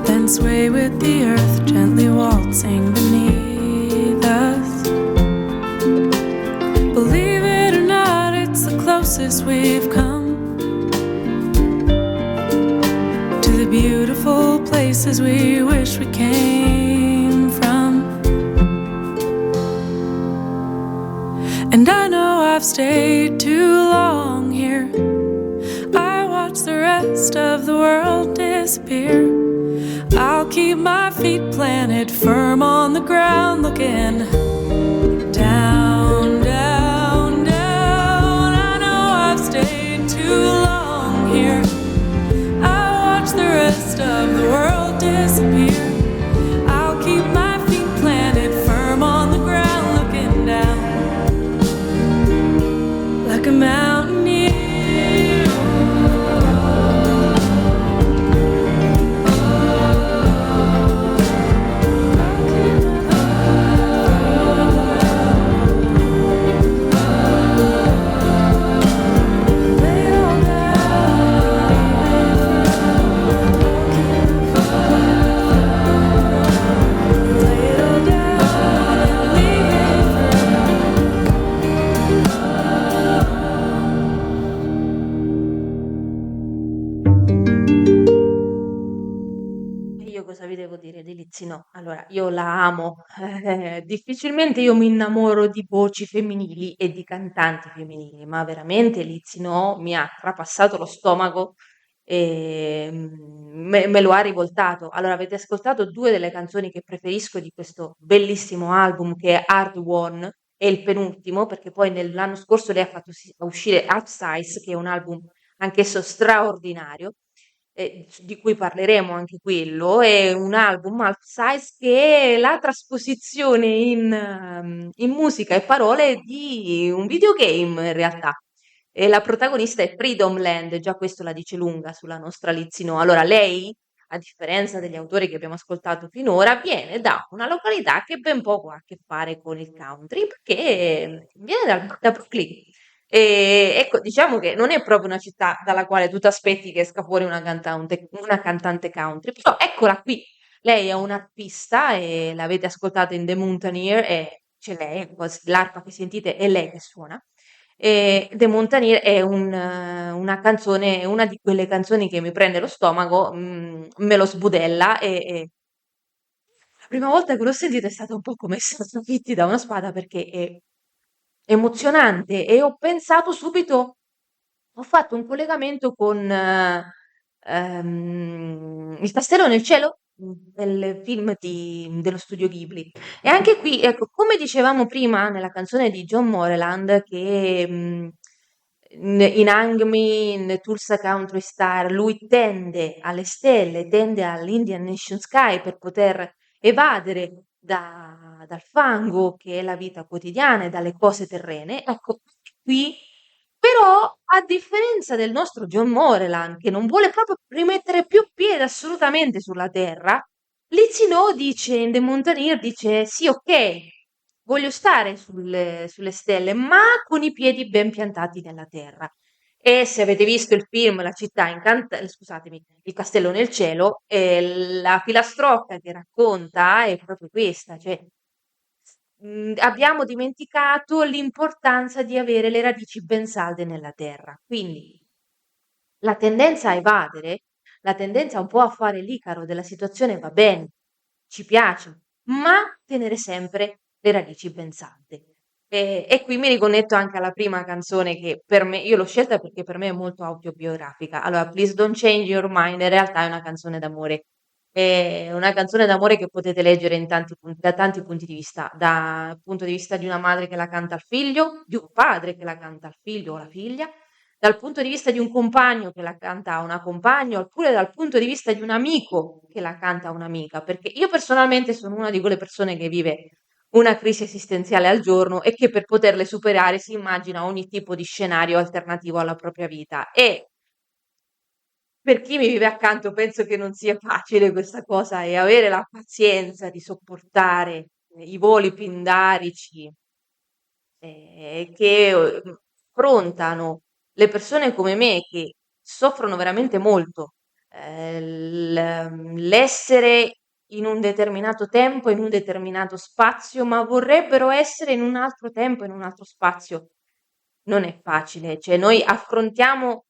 then sway with the earth, gently waltzing beneath us. Believe it or not, it's the closest we've come to the beautiful places we wish we came from. And I know I've stayed too long here. I watch the rest of the world disappear. I'll keep my feet planted firm on the ground, looking down, down, down. I know I've stayed too long here. I watch the rest of the world disappear. I'll keep my feet planted firm on the ground, looking down like a mountaineer. E io cosa vi devo dire di Lizzy No? Allora, io la amo. Difficilmente io mi innamoro di voci femminili e di cantanti femminili, ma veramente Lizzy No mi ha trapassato lo stomaco e me lo ha rivoltato. Allora, avete ascoltato due delle canzoni che preferisco di questo bellissimo album che è Hard Won, è il penultimo, perché poi nell'anno scorso lei ha fatto uscire Upsize, che è un album anch'esso straordinario, di cui parleremo anche quello. È un album half size che è la trasposizione in musica e parole di un videogame in realtà. E la protagonista è Freedom Land, già questo la dice lunga sulla nostra Lizzy No. Allora, lei, a differenza degli autori che abbiamo ascoltato finora, viene da una località che ben poco ha a che fare con il country, perché viene da Brooklyn. E ecco, diciamo che non è proprio una città dalla quale tu ti aspetti che esca fuori una cantante country, però eccola qui. Lei è un'arpista e l'avete ascoltata in The Mountaineer e c'è lei, l'arpa che sentite è lei che suona. E The Mountaineer è una canzone, una di quelle canzoni che mi prende lo stomaco, me lo sbudella e la prima volta che l'ho sentita è stata un po' come essere trafitti da una spada perché è emozionante e ho pensato subito, ho fatto un collegamento con Il castello nel cielo, del film dello studio Ghibli. E anche qui, ecco, come dicevamo prima nella canzone di John Moreland, che in Hang Me, in Tulsa Country Star, lui tende alle stelle, tende all'Indian Nation Sky per poter evadere dal fango che è la vita quotidiana e dalle cose terrene. Ecco, qui però, a differenza del nostro John Moreland, che non vuole proprio rimettere più piede assolutamente sulla terra, Lizzie dice, in The Mountaineer, dice sì, ok, voglio stare sulle stelle, ma con i piedi ben piantati nella terra. E se avete visto il film La città incantata, scusatemi, Il castello nel cielo, la filastrocca che racconta è proprio questa, cioè abbiamo dimenticato l'importanza di avere le radici ben salde nella terra. Quindi la tendenza a evadere, la tendenza un po' a fare l'Icaro della situazione va bene, ci piace, ma tenere sempre le radici ben salde. E qui mi riconnetto anche alla prima canzone che per me, io l'ho scelta perché per me è molto autobiografica. Allora, Please Don't Change Your Mind in realtà è una canzone d'amore. È una canzone d'amore che potete leggere da tanti punti di vista, dal punto di vista di una madre che la canta al figlio, di un padre che la canta al figlio o alla figlia, dal punto di vista di un compagno che la canta a una compagna, oppure dal punto di vista di un amico che la canta a un'amica, perché io personalmente sono una di quelle persone che vive una crisi esistenziale al giorno e che per poterle superare si immagina ogni tipo di scenario alternativo alla propria vita. E per chi mi vive accanto penso che non sia facile questa cosa e avere la pazienza di sopportare i voli pindarici che affrontano le persone come me che soffrono veramente molto l'essere in un determinato tempo, in un determinato spazio, ma vorrebbero essere in un altro tempo, in un altro spazio. Non è facile, cioè noi affrontiamo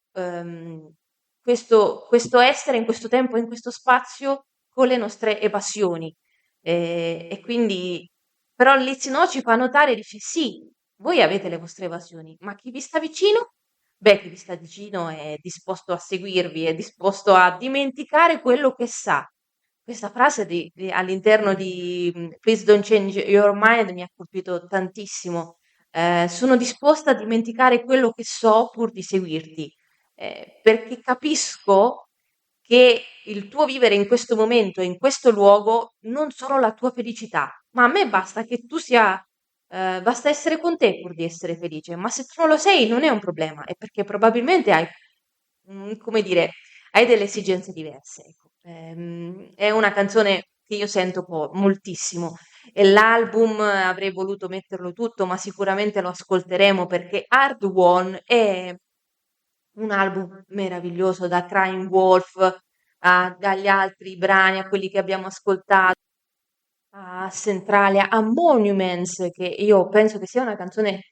questo essere in questo tempo, in questo spazio con le nostre evasioni. E quindi, però Lizzie ci fa notare, dice sì, voi avete le vostre evasioni, ma chi vi sta vicino? Beh, chi vi sta vicino è disposto a seguirvi, è disposto a dimenticare quello che sa. Questa frase all'interno di Please Don't Change Your Mind mi ha colpito tantissimo. Sono disposta a dimenticare quello che so pur di seguirti, perché capisco che il tuo vivere in questo momento, in questo luogo, non sono la tua felicità, ma a me basta che tu sia, basta essere con te pur di essere felice, ma se tu non lo sei non è un problema, è perché probabilmente hai, come dire, hai delle esigenze diverse. Ecco. È una canzone che io sento moltissimo e l'album avrei voluto metterlo tutto, ma sicuramente lo ascolteremo perché Hard Won è un album meraviglioso da Crying Wolf dagli altri brani, a quelli che abbiamo ascoltato, a Centralia, a Monuments, che io penso che sia una canzone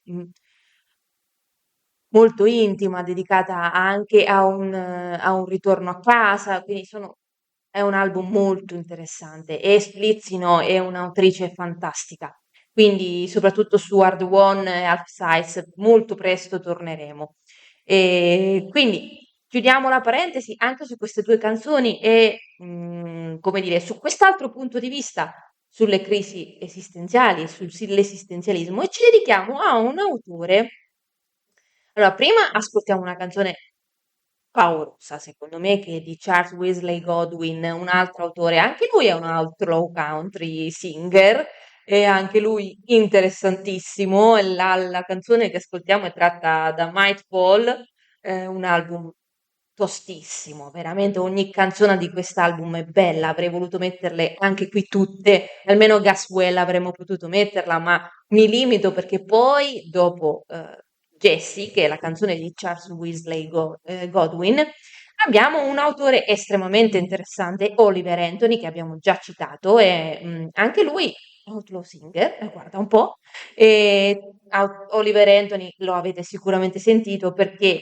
molto intima, dedicata anche a un ritorno a casa, quindi è un album molto interessante e Splizzino è un'autrice fantastica, quindi soprattutto su Hard One e Half Size molto presto torneremo. E quindi chiudiamo la parentesi anche su queste due canzoni e, come dire, su quest'altro punto di vista sulle crisi esistenziali e sull'esistenzialismo e ci dedichiamo a un autore. Allora, prima ascoltiamo una canzone paurosa, secondo me, che è di Charles Wesley Godwin, un altro autore, anche lui è un outlaw country singer, e anche lui interessantissimo. E la canzone che ascoltiamo è tratta da Might Fall, un album tostissimo, veramente ogni canzone di quest'album è bella, avrei voluto metterle anche qui tutte, almeno Gaswell avremmo potuto metterla, ma mi limito perché poi dopo Jessie, che è la canzone di Charles Wesley Godwin, abbiamo un autore estremamente interessante, Oliver Anthony, che abbiamo già citato, e anche lui outlaw singer, guarda un po', e Oliver Anthony lo avete sicuramente sentito perché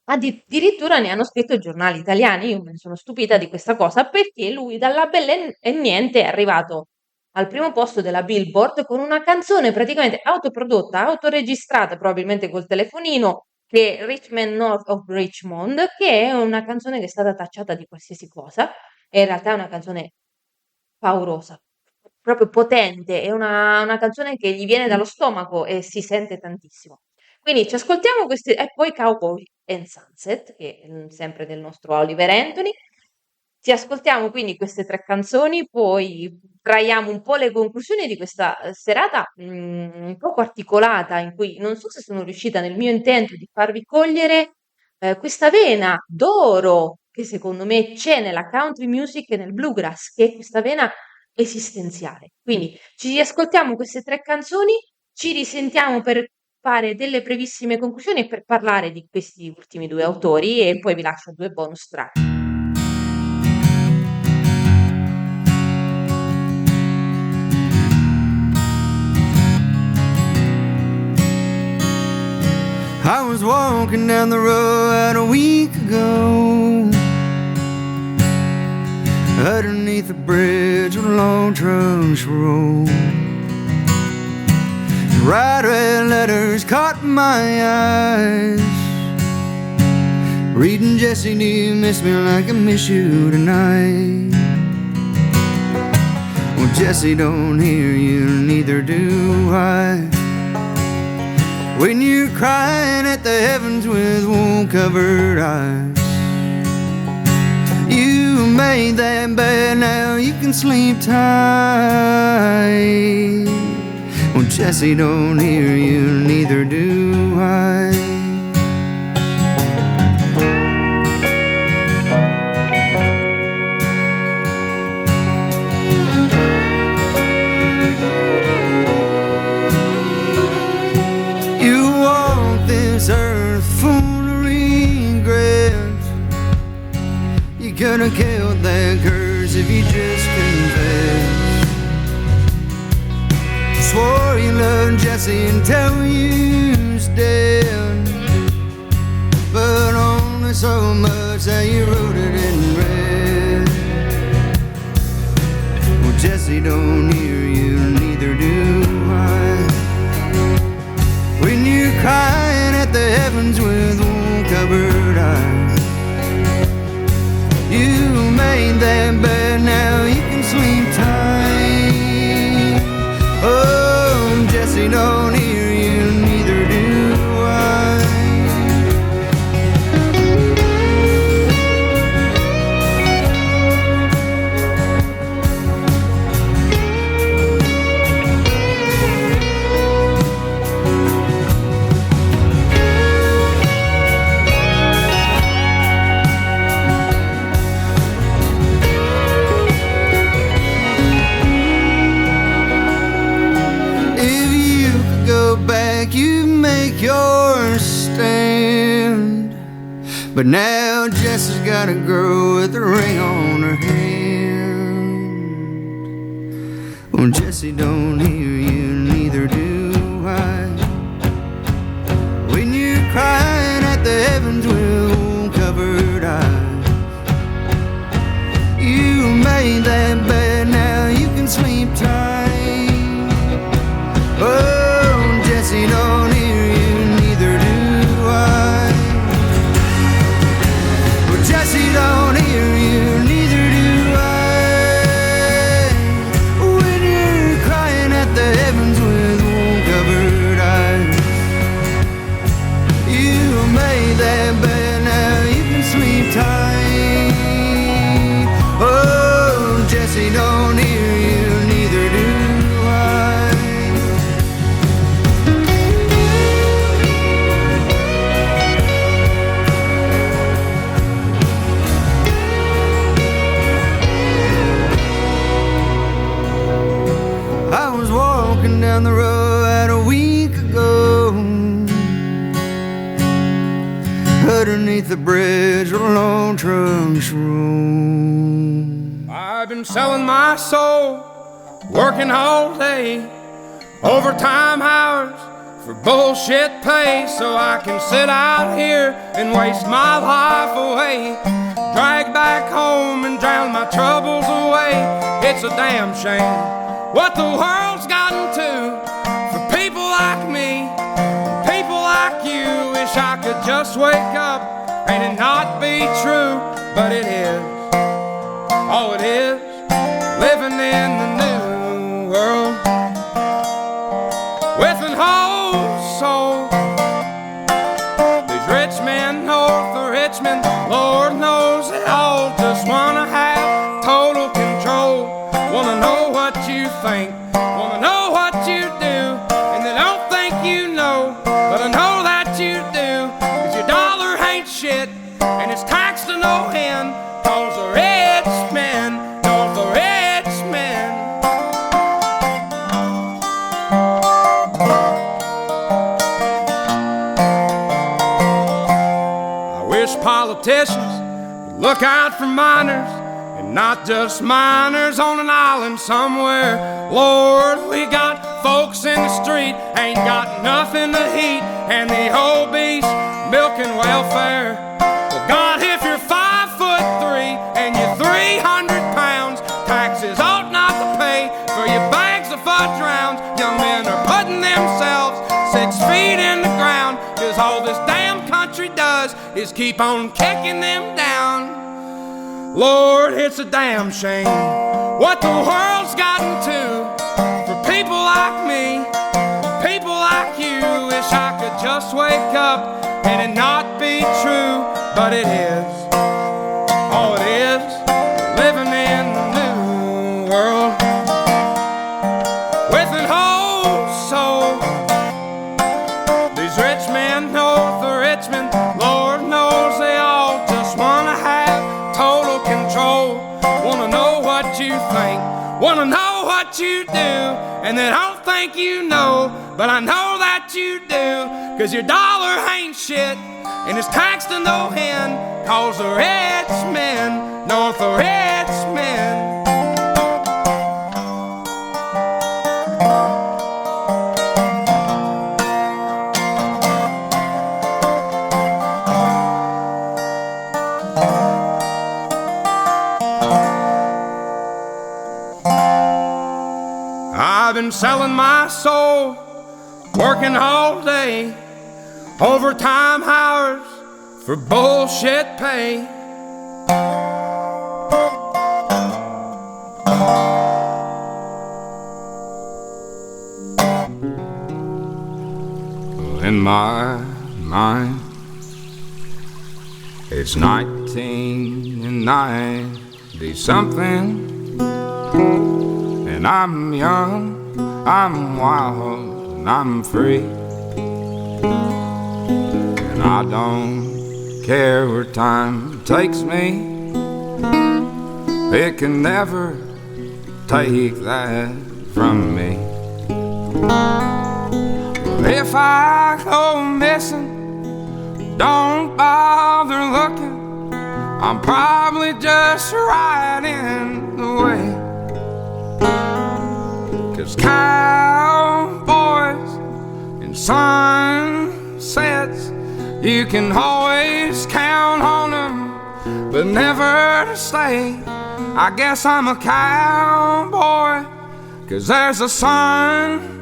addirittura ne hanno scritto i giornali italiani, io me ne sono stupita di questa cosa, perché lui dalla bella e niente è arrivato al primo posto della Billboard con una canzone praticamente autoprodotta, autoregistrata, probabilmente col telefonino, che è Richmond North of Richmond, che è una canzone che è stata tacciata di qualsiasi cosa, e in realtà è una canzone paurosa, proprio potente, è una canzone che gli viene dallo stomaco e si sente tantissimo. Quindi ci ascoltiamo questi, e poi Cowboy and Sunset, che è sempre del nostro Oliver Anthony. Ci ascoltiamo quindi queste 3 canzoni, poi traiamo un po' le conclusioni di questa serata un poco articolata, in cui non so se sono riuscita nel mio intento di farvi cogliere questa vena d'oro che secondo me c'è nella country music e nel bluegrass, che è questa vena esistenziale. Quindi ci ascoltiamo queste 3 canzoni, ci risentiamo per fare delle brevissime conclusioni e per parlare di questi ultimi 2 autori e poi vi lascio 2 bonus track. I was walking down the road a week ago, underneath the bridge where long trucks roll. Bright red letters caught my eyes, reading Jesse, do you miss me like I miss you tonight? Well, Jesse, don't hear you, neither do I. When you're crying at the heavens with wool-covered eyes, you made that bed, now you can sleep tight. Well, Jesse, don't hear you, neither do I. Could have killed that curse if you just confessed. Swore you loved Jesse until you was dead, but only so much that you wrote it in red. Well, Jesse, don't hear you, neither do I. When you're crying at the heavens with wool-covered eyes, you made that bed, now you can sleep tight. Oh, Jesse, don't hear you, neither do I. You make your stand, but now Jessie's got a girl with a ring on her hand. Well, Jesse, don't hear you, neither do I. When you're crying at the heavens with wool-covered eyes, you made that bed, now you can sleep tight. Oh, Jesse, don't hear you, neither do I. Well, Jesse, don't hear you, neither do I. When you're crying at the heavens with wool-covered eyes, you made that bed, now you can sleep tight. Oh, Jesse, don't hear you, neither do I. Down the road a week ago, underneath the bridge where long trucks roll. I've been selling my soul, working all day, overtime hours for bullshit pay, so I can sit out here and waste my life away, drag back home and drown my troubles away. It's a damn shame what the world's gotten to for people like me, people like you. Wish I could just wake up and it not be true, but it is. Oh, it is living in the new world with an whole soul. These rich men north of Richmond, Lord knows they all just wanna have politicians, but look out for miners, and not just miners on an island somewhere. Lord, we got folks in the street, ain't got nothing to eat, and the obese milking welfare. Well, God, if you're 5'3" and you're 300 pounds, taxes ought not to pay for your bags of fudge rounds. Young men are putting themselves 6 feet in the ground, 'cause all this damn country does is keep on kicking them down. Lord, it's a damn shame what the world's gotten to for people like me, people like you. Wish I could just wake up and it not be true, but it is. Oh, it is. Living in the new world with an whole soul. These rich men know the rich men, Lord knows they all just wanna have total control. Wanna know what you think, wanna know what you do, and they don't think you know, but I know that you do. 'Cause your dollar ain't shit, and it's taxed to no end, 'cause the rich men know the rich men. I've been selling my soul, working all day, overtime hours for bullshit pay. In my mind, it's 1990-something, and I'm young, I'm wild, and I'm free, and I don't care where time takes me. It can never take that from me. If I go missing, don't bother looking, I'm probably just right in the way. 'Cause cowboys and sunsets, you can always count on them, but never to stay. I guess I'm a cowboy, 'cause there's a sun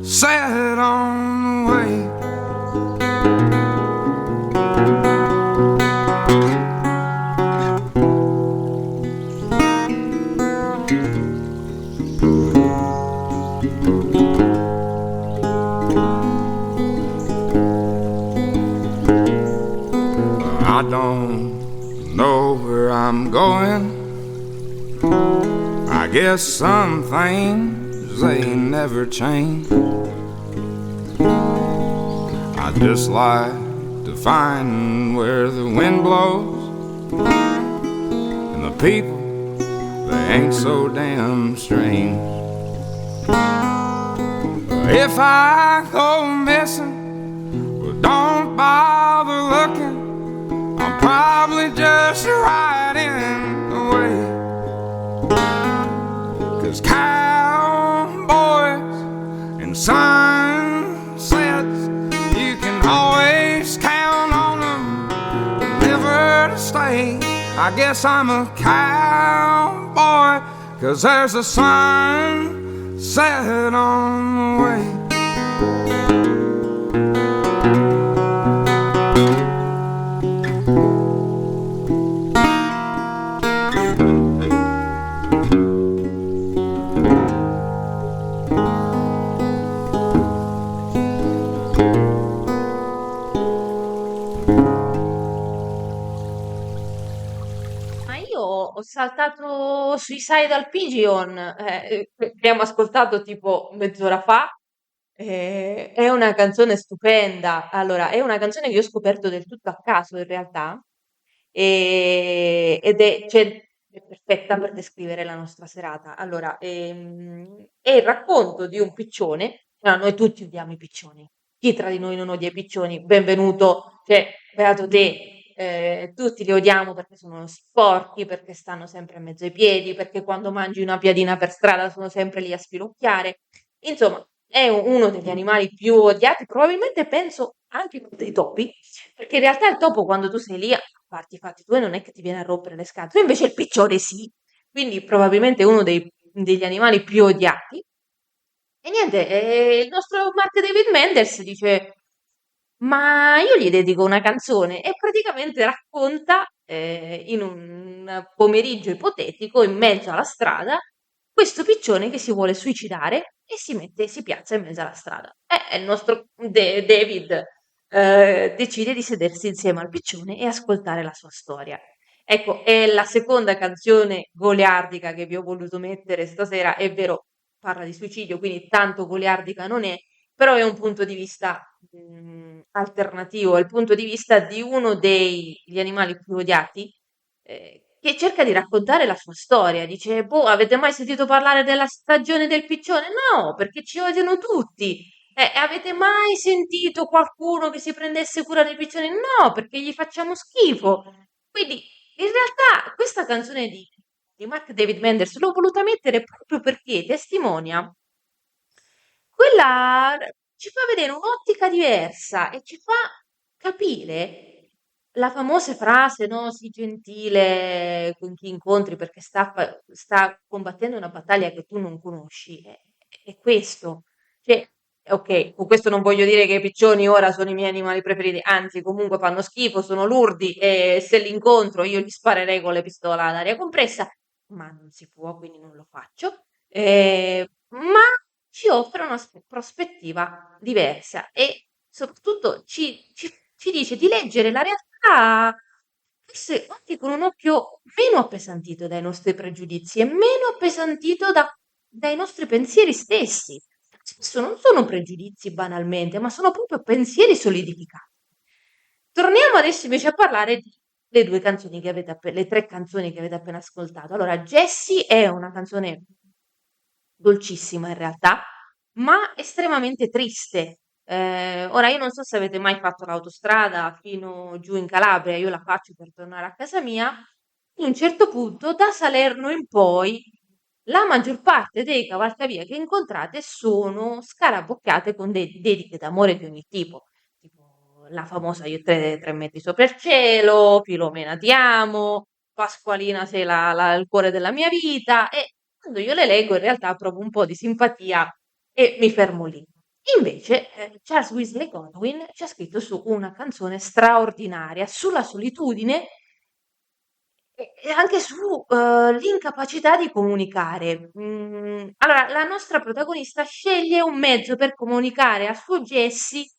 set on the way. I don't know where I'm going. I guess some things, they never change. I just like to find where the wind blows, and the people, they ain't so damn strange. If I go missing, well, don't bother looking, I'm probably just right in the way. 'Cause cowboys and sunsets, you can always count on them, but never to stay. I guess I'm a cowboy, 'cause there's a sun set on the way. Ma io ho saltato Suicidal Pigeon, che abbiamo ascoltato tipo mezz'ora fa. È una canzone stupenda. Allora, è una canzone che io ho scoperto del tutto a caso in realtà, ed è perfetta per descrivere la nostra serata. Allora, è il racconto di un piccione. Allora, noi tutti odiamo i piccioni. Chi tra di noi non odia i piccioni? Benvenuto, cioè, beato te. tutti li odiamo perché sono sporchi, perché stanno sempre in mezzo ai piedi, perché quando mangi una piadina per strada sono sempre lì a spilocchiare. Insomma, è uno degli animali più odiati, probabilmente penso anche dei topi, perché in realtà il topo quando tu sei lì a farti i fatti tuoi non è che ti viene a rompere le scatole, invece il piccione sì, quindi probabilmente uno degli animali più odiati. E niente, il nostro Mark David Menders dice, ma io gli dedico una canzone e praticamente racconta in un pomeriggio ipotetico in mezzo alla strada questo piccione che si vuole suicidare e si piazza in mezzo alla strada. E il nostro David decide di sedersi insieme al piccione e ascoltare la sua storia. Ecco, è la seconda canzone goliardica che vi ho voluto mettere stasera. È vero, parla di suicidio, quindi tanto goliardica non è, però è un punto di vista alternativo, è il punto di vista di uno degli animali più odiati che cerca di raccontare la sua storia. Dice, boh, avete mai sentito parlare della stagione del piccione? No, perché ci odiano tutti. Avete mai sentito qualcuno che si prendesse cura dei piccioni? No, perché gli facciamo schifo. Quindi, in realtà, questa canzone di Mark David Menders l'ho voluta mettere proprio perché testimonia quella ci fa vedere un'ottica diversa e ci fa capire la famosa frase, no? Sii gentile con chi incontri perché sta combattendo una battaglia che tu non conosci. È questo. Cioè, ok, con questo non voglio dire che i piccioni ora sono i miei animali preferiti, anzi, comunque fanno schifo, sono lurdi e se li incontro io gli sparerei con le pistole ad aria compressa, ma non si può, quindi non lo faccio. Ma ci offre una prospettiva diversa e soprattutto ci dice di leggere la realtà forse anche con un occhio meno appesantito dai nostri pregiudizi e meno appesantito dai nostri pensieri stessi. Spesso non sono pregiudizi banalmente, ma sono proprio pensieri solidificati. Torniamo adesso invece a parlare le due canzoni che le tre canzoni che avete appena ascoltato. Allora, Jessie è una canzone dolcissima in realtà, ma estremamente triste. Ora io non so se avete mai fatto l'autostrada fino giù in Calabria, io la faccio per tornare a casa mia. A un certo punto, da Salerno in poi, la maggior parte dei cavalcavia che incontrate sono scarabocchiate con dediche d'amore di ogni tipo. Tipo la famosa Io tre metri sopra il cielo, Filomena ti amo, Pasqualina sei il cuore della mia vita. E quando io le leggo in realtà provo un po' di simpatia e mi fermo lì. Invece Charles Wesley Godwin ci ha scritto su una canzone straordinaria sulla solitudine e anche su l'incapacità di comunicare. Allora, la nostra protagonista sceglie un mezzo per comunicare a suo Jessie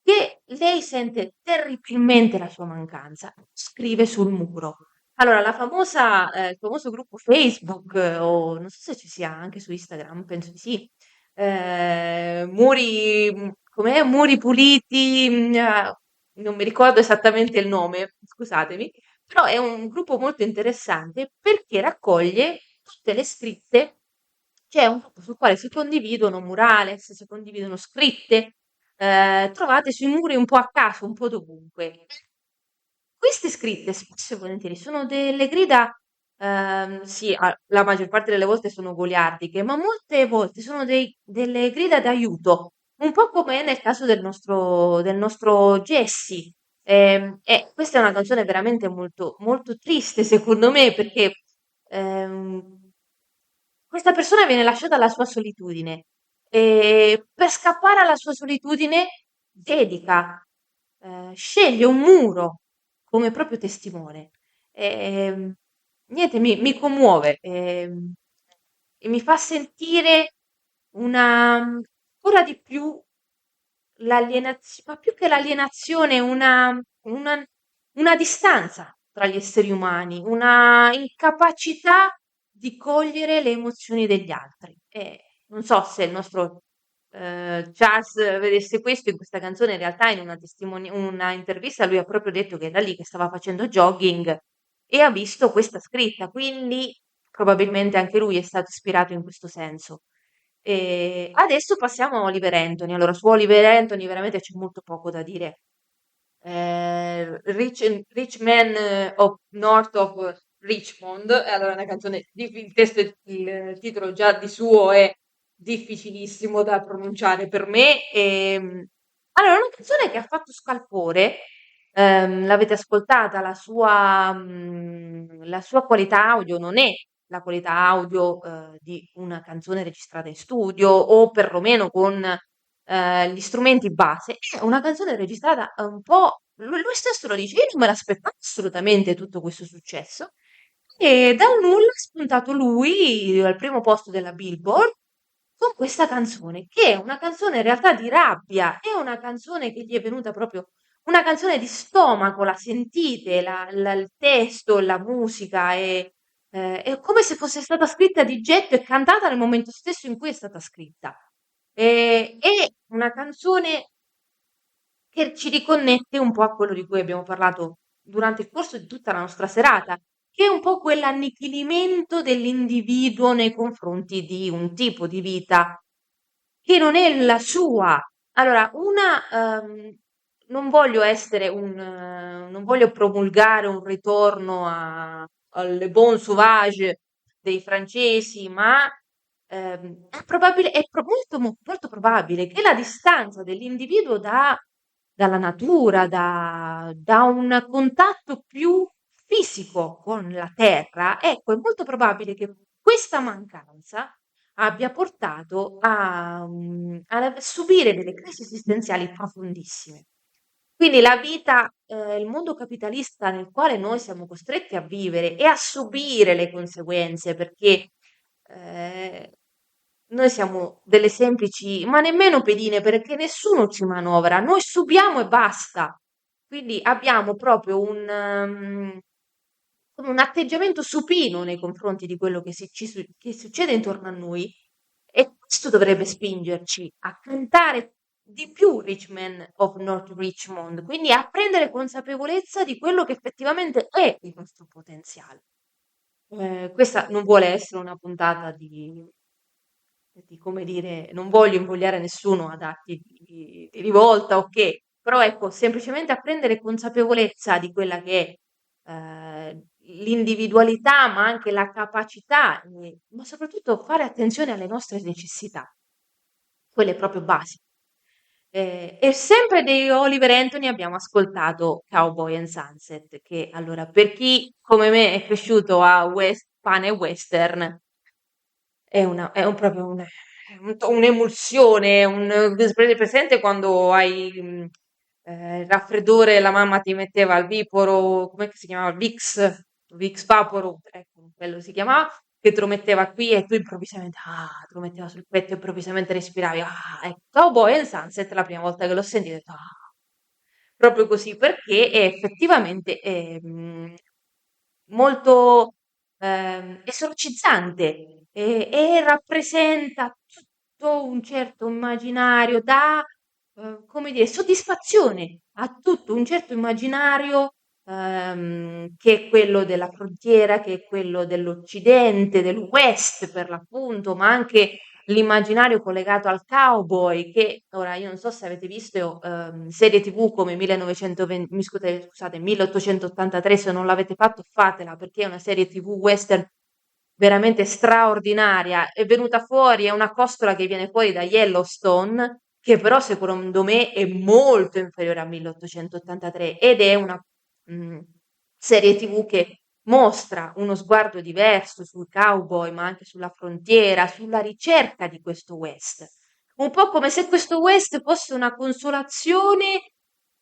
che lei sente terribilmente la sua mancanza. Scrive sul muro. Allora, il famoso gruppo Facebook, o non so se ci sia anche su Instagram, penso di sì. Com'è? Muri puliti, non mi ricordo esattamente il nome, scusatemi, però è un gruppo molto interessante perché raccoglie tutte le scritte. C'è un gruppo sul quale si condividono murales, si condividono scritte, trovate sui muri un po' a caso, un po' dovunque. Queste scritte spesso e volentieri sono delle grida, sì, la maggior parte delle volte sono goliardiche, ma molte volte sono delle grida d'aiuto, un po' come nel caso del nostro Jesse. E questa è una canzone veramente molto, molto triste, secondo me, perché questa persona viene lasciata alla sua solitudine e per scappare alla sua solitudine sceglie un muro come proprio testimone. Ehm, Niente, mi commuove e mi fa sentire ancora di più l'alienazione, ma più che l'alienazione, una distanza tra gli esseri umani, una incapacità di cogliere le emozioni degli altri. E non so se il nostro Charles vedesse questo in questa canzone, in realtà in una intervista lui ha proprio detto che era lì che stava facendo jogging e ha visto questa scritta, quindi probabilmente anche lui è stato ispirato in questo senso. E adesso passiamo a Oliver Anthony. Allora, su Oliver Anthony veramente c'è molto poco da dire. Rich Man of North of Richmond, e allora è una canzone, il testo, il titolo già di suo è difficilissimo da pronunciare per me. Allora, è una canzone che ha fatto scalpore, l'avete ascoltata, la sua qualità audio non è la qualità audio di una canzone registrata in studio o perlomeno con gli strumenti base, è una canzone registrata un po', lui stesso lo dice, io non me l'aspettavo assolutamente tutto questo successo, e dal nulla è spuntato lui al primo posto della Billboard con questa canzone, che è una canzone in realtà di rabbia, è una canzone che gli è venuta proprio, una canzone di stomaco, la sentite, il testo, la musica, è come se fosse stata scritta di getto e cantata nel momento stesso in cui è stata scritta. È una canzone che ci riconnette un po' a quello di cui abbiamo parlato durante il corso di tutta la nostra serata, che è un po' quell'annichilimento dell'individuo nei confronti di un tipo di vita che non è la sua. Allora, non voglio essere non voglio promulgare un ritorno al bon sauvage dei francesi, ma è probabile, molto probabile che la distanza dell'individuo dalla natura, da un contatto più fisico con la terra, ecco, è molto probabile che questa mancanza abbia portato a subire delle crisi esistenziali profondissime. Quindi la vita, il mondo capitalista nel quale noi siamo costretti a vivere e a subire le conseguenze, perché eh, noi siamo delle semplici, ma nemmeno pedine, perché nessuno ci manovra, noi subiamo e basta. Quindi abbiamo proprio come un atteggiamento supino nei confronti di quello che succede intorno a noi, e questo dovrebbe spingerci a cantare di più Rich Man of North Richmond, quindi a prendere consapevolezza di quello che effettivamente è il nostro potenziale. Questa non vuole essere una puntata come dire, non voglio invogliare nessuno ad atti di rivolta, ok, però ecco, semplicemente a prendere consapevolezza di quella che è l'individualità, ma anche la capacità, ma soprattutto fare attenzione alle nostre necessità, quelle proprio basiche. E sempre di Oliver Anthony abbiamo ascoltato Cowboy and Sunset, che allora per chi come me è cresciuto a pane western, è proprio un'emulsione, prendete presente quando hai il raffreddore, la mamma ti metteva il Viporo, come si chiamava? Vicks Vaporo, ecco, quello si chiamava, che te lo metteva qui e tu improvvisamente, te lo metteva sul petto e improvvisamente respiravi, ecco, Cowboy and Sunset, la prima volta che l'ho sentito, ho detto, proprio così, perché è effettivamente molto esorcizzante e rappresenta tutto un certo immaginario, dà, come dire, soddisfazione a tutto un certo immaginario che è quello della frontiera, che è quello dell'Occidente, del West per l'appunto, ma anche l'immaginario collegato al cowboy, che ora io non so se avete visto serie TV come 1920, scusate, 1883, se non l'avete fatto fatela, perché è una serie TV western veramente straordinaria. È venuta fuori, è una costola che viene fuori da Yellowstone, che però secondo me è molto inferiore a 1883, ed è una mh, serie TV che mostra uno sguardo diverso sul cowboy, ma anche sulla frontiera, sulla ricerca di questo West. Un po' come se questo West fosse una consolazione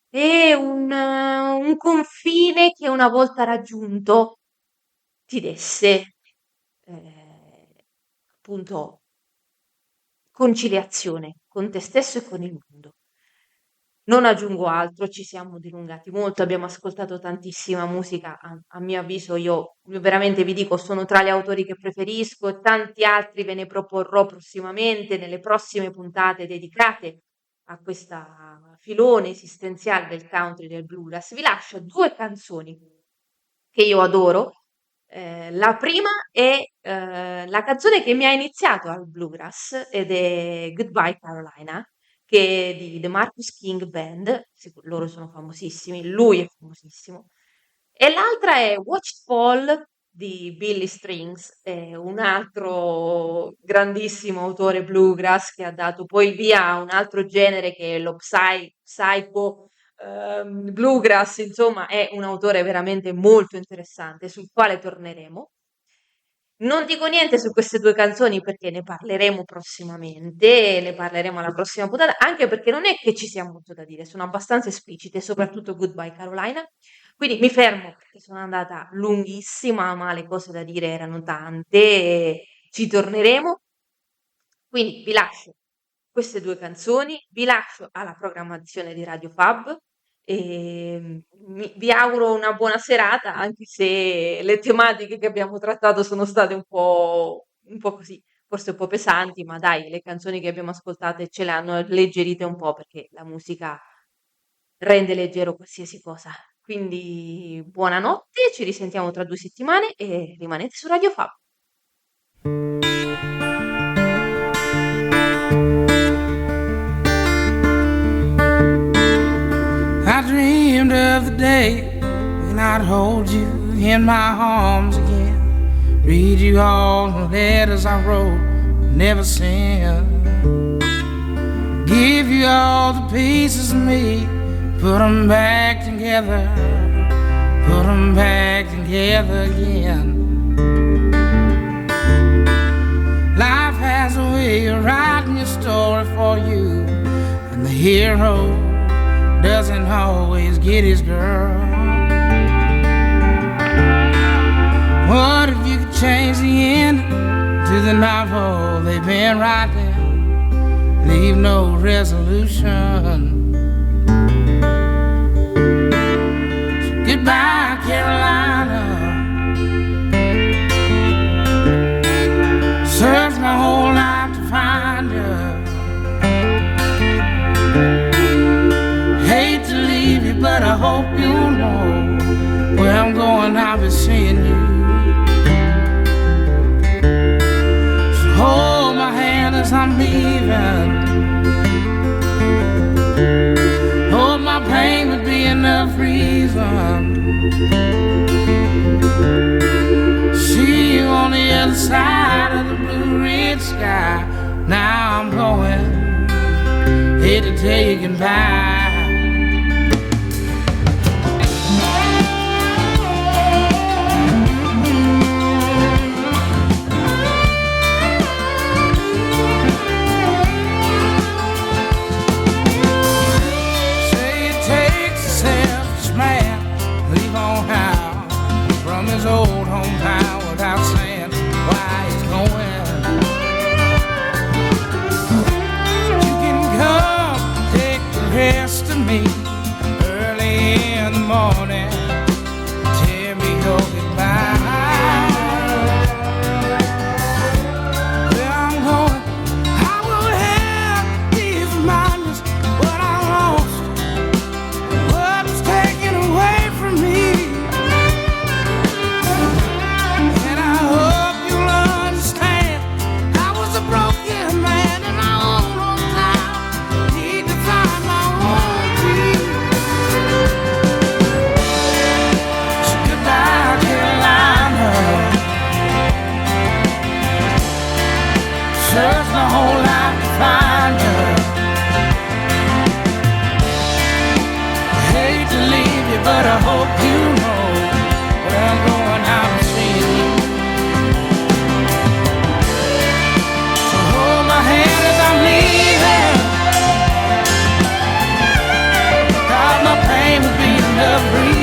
e un confine che una volta raggiunto ti desse appunto conciliazione con te stesso e con il mondo. Non aggiungo altro, ci siamo dilungati molto, abbiamo ascoltato tantissima musica, a mio avviso io veramente vi dico, sono tra gli autori che preferisco e tanti altri ve ne proporrò prossimamente nelle prossime puntate dedicate a questa filone esistenziale del country e del bluegrass. Vi lascio due canzoni che io adoro. La prima è la canzone che mi ha iniziato al bluegrass ed è Goodbye Carolina, che è di The Marcus King Band, loro sono famosissimi, lui è famosissimo, e l'altra è Watch It Fall di Billy Strings, un altro grandissimo autore bluegrass che ha dato poi il via a un altro genere che è lo psycho, bluegrass, insomma è un autore veramente molto interessante sul quale torneremo. Non dico niente su queste due canzoni perché ne parleremo prossimamente, ne parleremo alla prossima puntata, anche perché non è che ci sia molto da dire, sono abbastanza esplicite, soprattutto Goodbye Carolina. Quindi mi fermo perché sono andata lunghissima, ma le cose da dire erano tante e ci torneremo. Quindi vi lascio queste due canzoni, vi lascio alla programmazione di Radio Fab e vi auguro una buona serata, anche se le tematiche che abbiamo trattato sono state un po' così, forse un po' pesanti, ma dai, le canzoni che abbiamo ascoltate ce le hanno alleggerite un po' perché la musica rende leggero qualsiasi cosa. Quindi buonanotte, ci risentiamo tra 2 settimane e rimanete su Radio Fab. I dreamed of the day when I'd hold you in my arms again, read you all the letters I wrote, never sent, give you all the pieces of me, put them back together, put them back together again. Life has a way of writing your story for you, and the hero doesn't always get his girl. What if you could change the end to the novel they've been writing, leave no resolution? So goodbye, Carolina. Searched my whole life to find you. Hate to leave you, but I hope you'll know where I'm going, I'll be seeing you. So hold my hand as I'm leaving. Hope my pain would be enough reason. See you on the other side of the blue red sky. Now I'm going, hate to tell you goodbye. His old hometown without saying why he's going. You can come take the rest of me early in the morning. Tell me your goodbye. Where I'm going, I will have these reminders what I lost, what was taken away from me. Search my whole life to find you. Hate to leave you, but I hope you know where I'm going, I'm seeing you. So hold my hand as I'm leaving. God, my pain would be enough reason.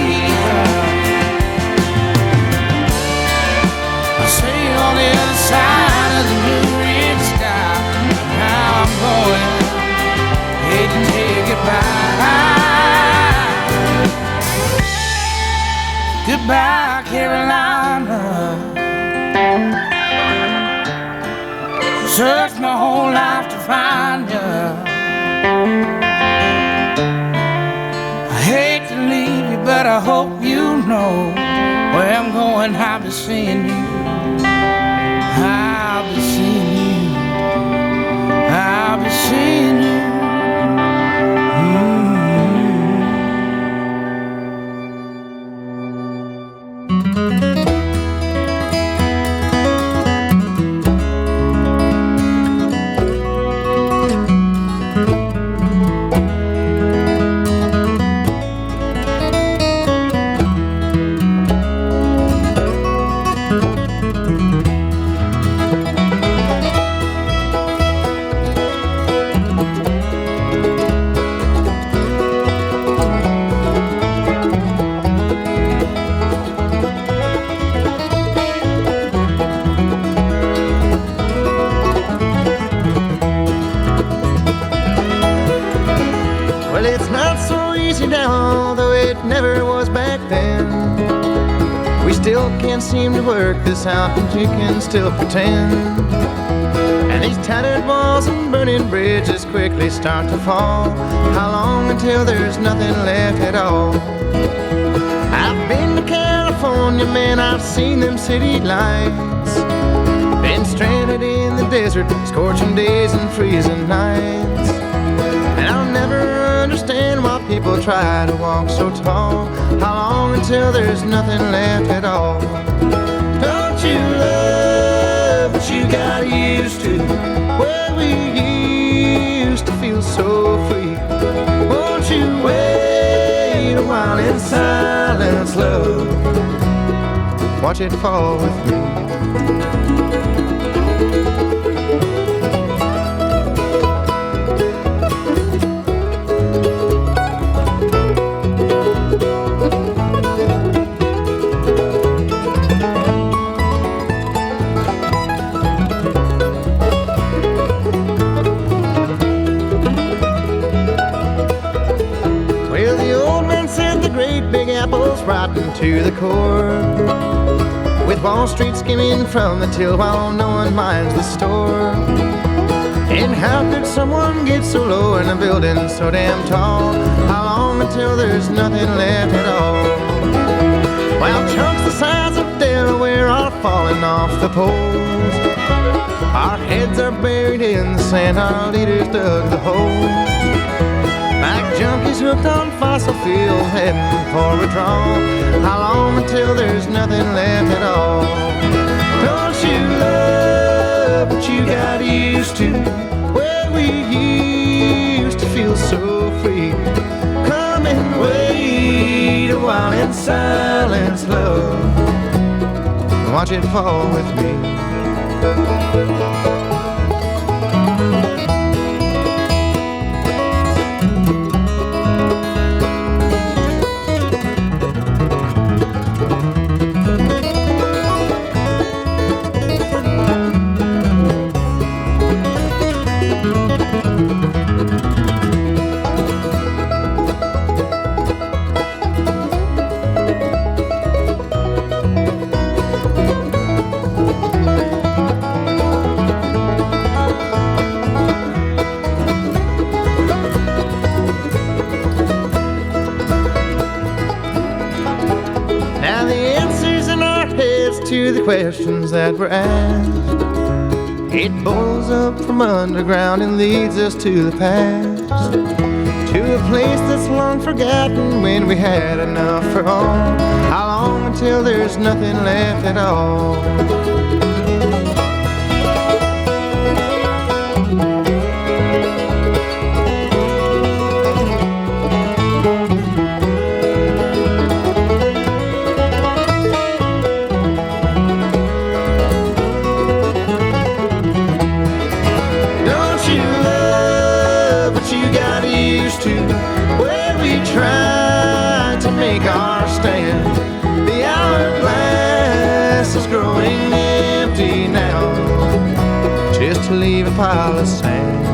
I see you on the other side of the blue red sky. Now I'm going, hate to tell you goodbye. Goodbye, Carolina. Searched my whole life to find you. I hate to leave you, but I hope you know where I'm going, I'll be seeing you. I'll be seeing you. I'll be seeing you. can't seem to work this out, but you can still pretend. And these tattered walls and burning bridges quickly start to fall. How long until there's nothing left at all? I've been to California, man, I've seen them city lights. Been stranded in the desert, scorching days and freezing nights. And I'll never understand why people try to walk so tall. How long until there's nothing left at all? Don't you love what you got used to, where we used to feel so free? Won't you wait a while in silence, love? Watch it fall with me. Rotten to the core, with Wall Street skimming from the till while no one minds the store. And how could someone get so low in a building so damn tall? How long until there's nothing left at all? While chunks the size of Delaware are falling off the poles, our heads are buried in the sand, our leaders dug the holes. Like junkies hooked on fossil fuels heading for withdrawal. How long until there's nothing left at all? Don't you love what you got used to, where we used to feel so free? Come and wait a while in silence, love, and watch it fall with me. To the questions that were asked, it boils up from underground and leads us to the past, to a place that's long forgotten when we had enough for all. How long until there's nothing left at all? Trying to make our stand. The hourglass is growing empty now, just to leave a pile of sand.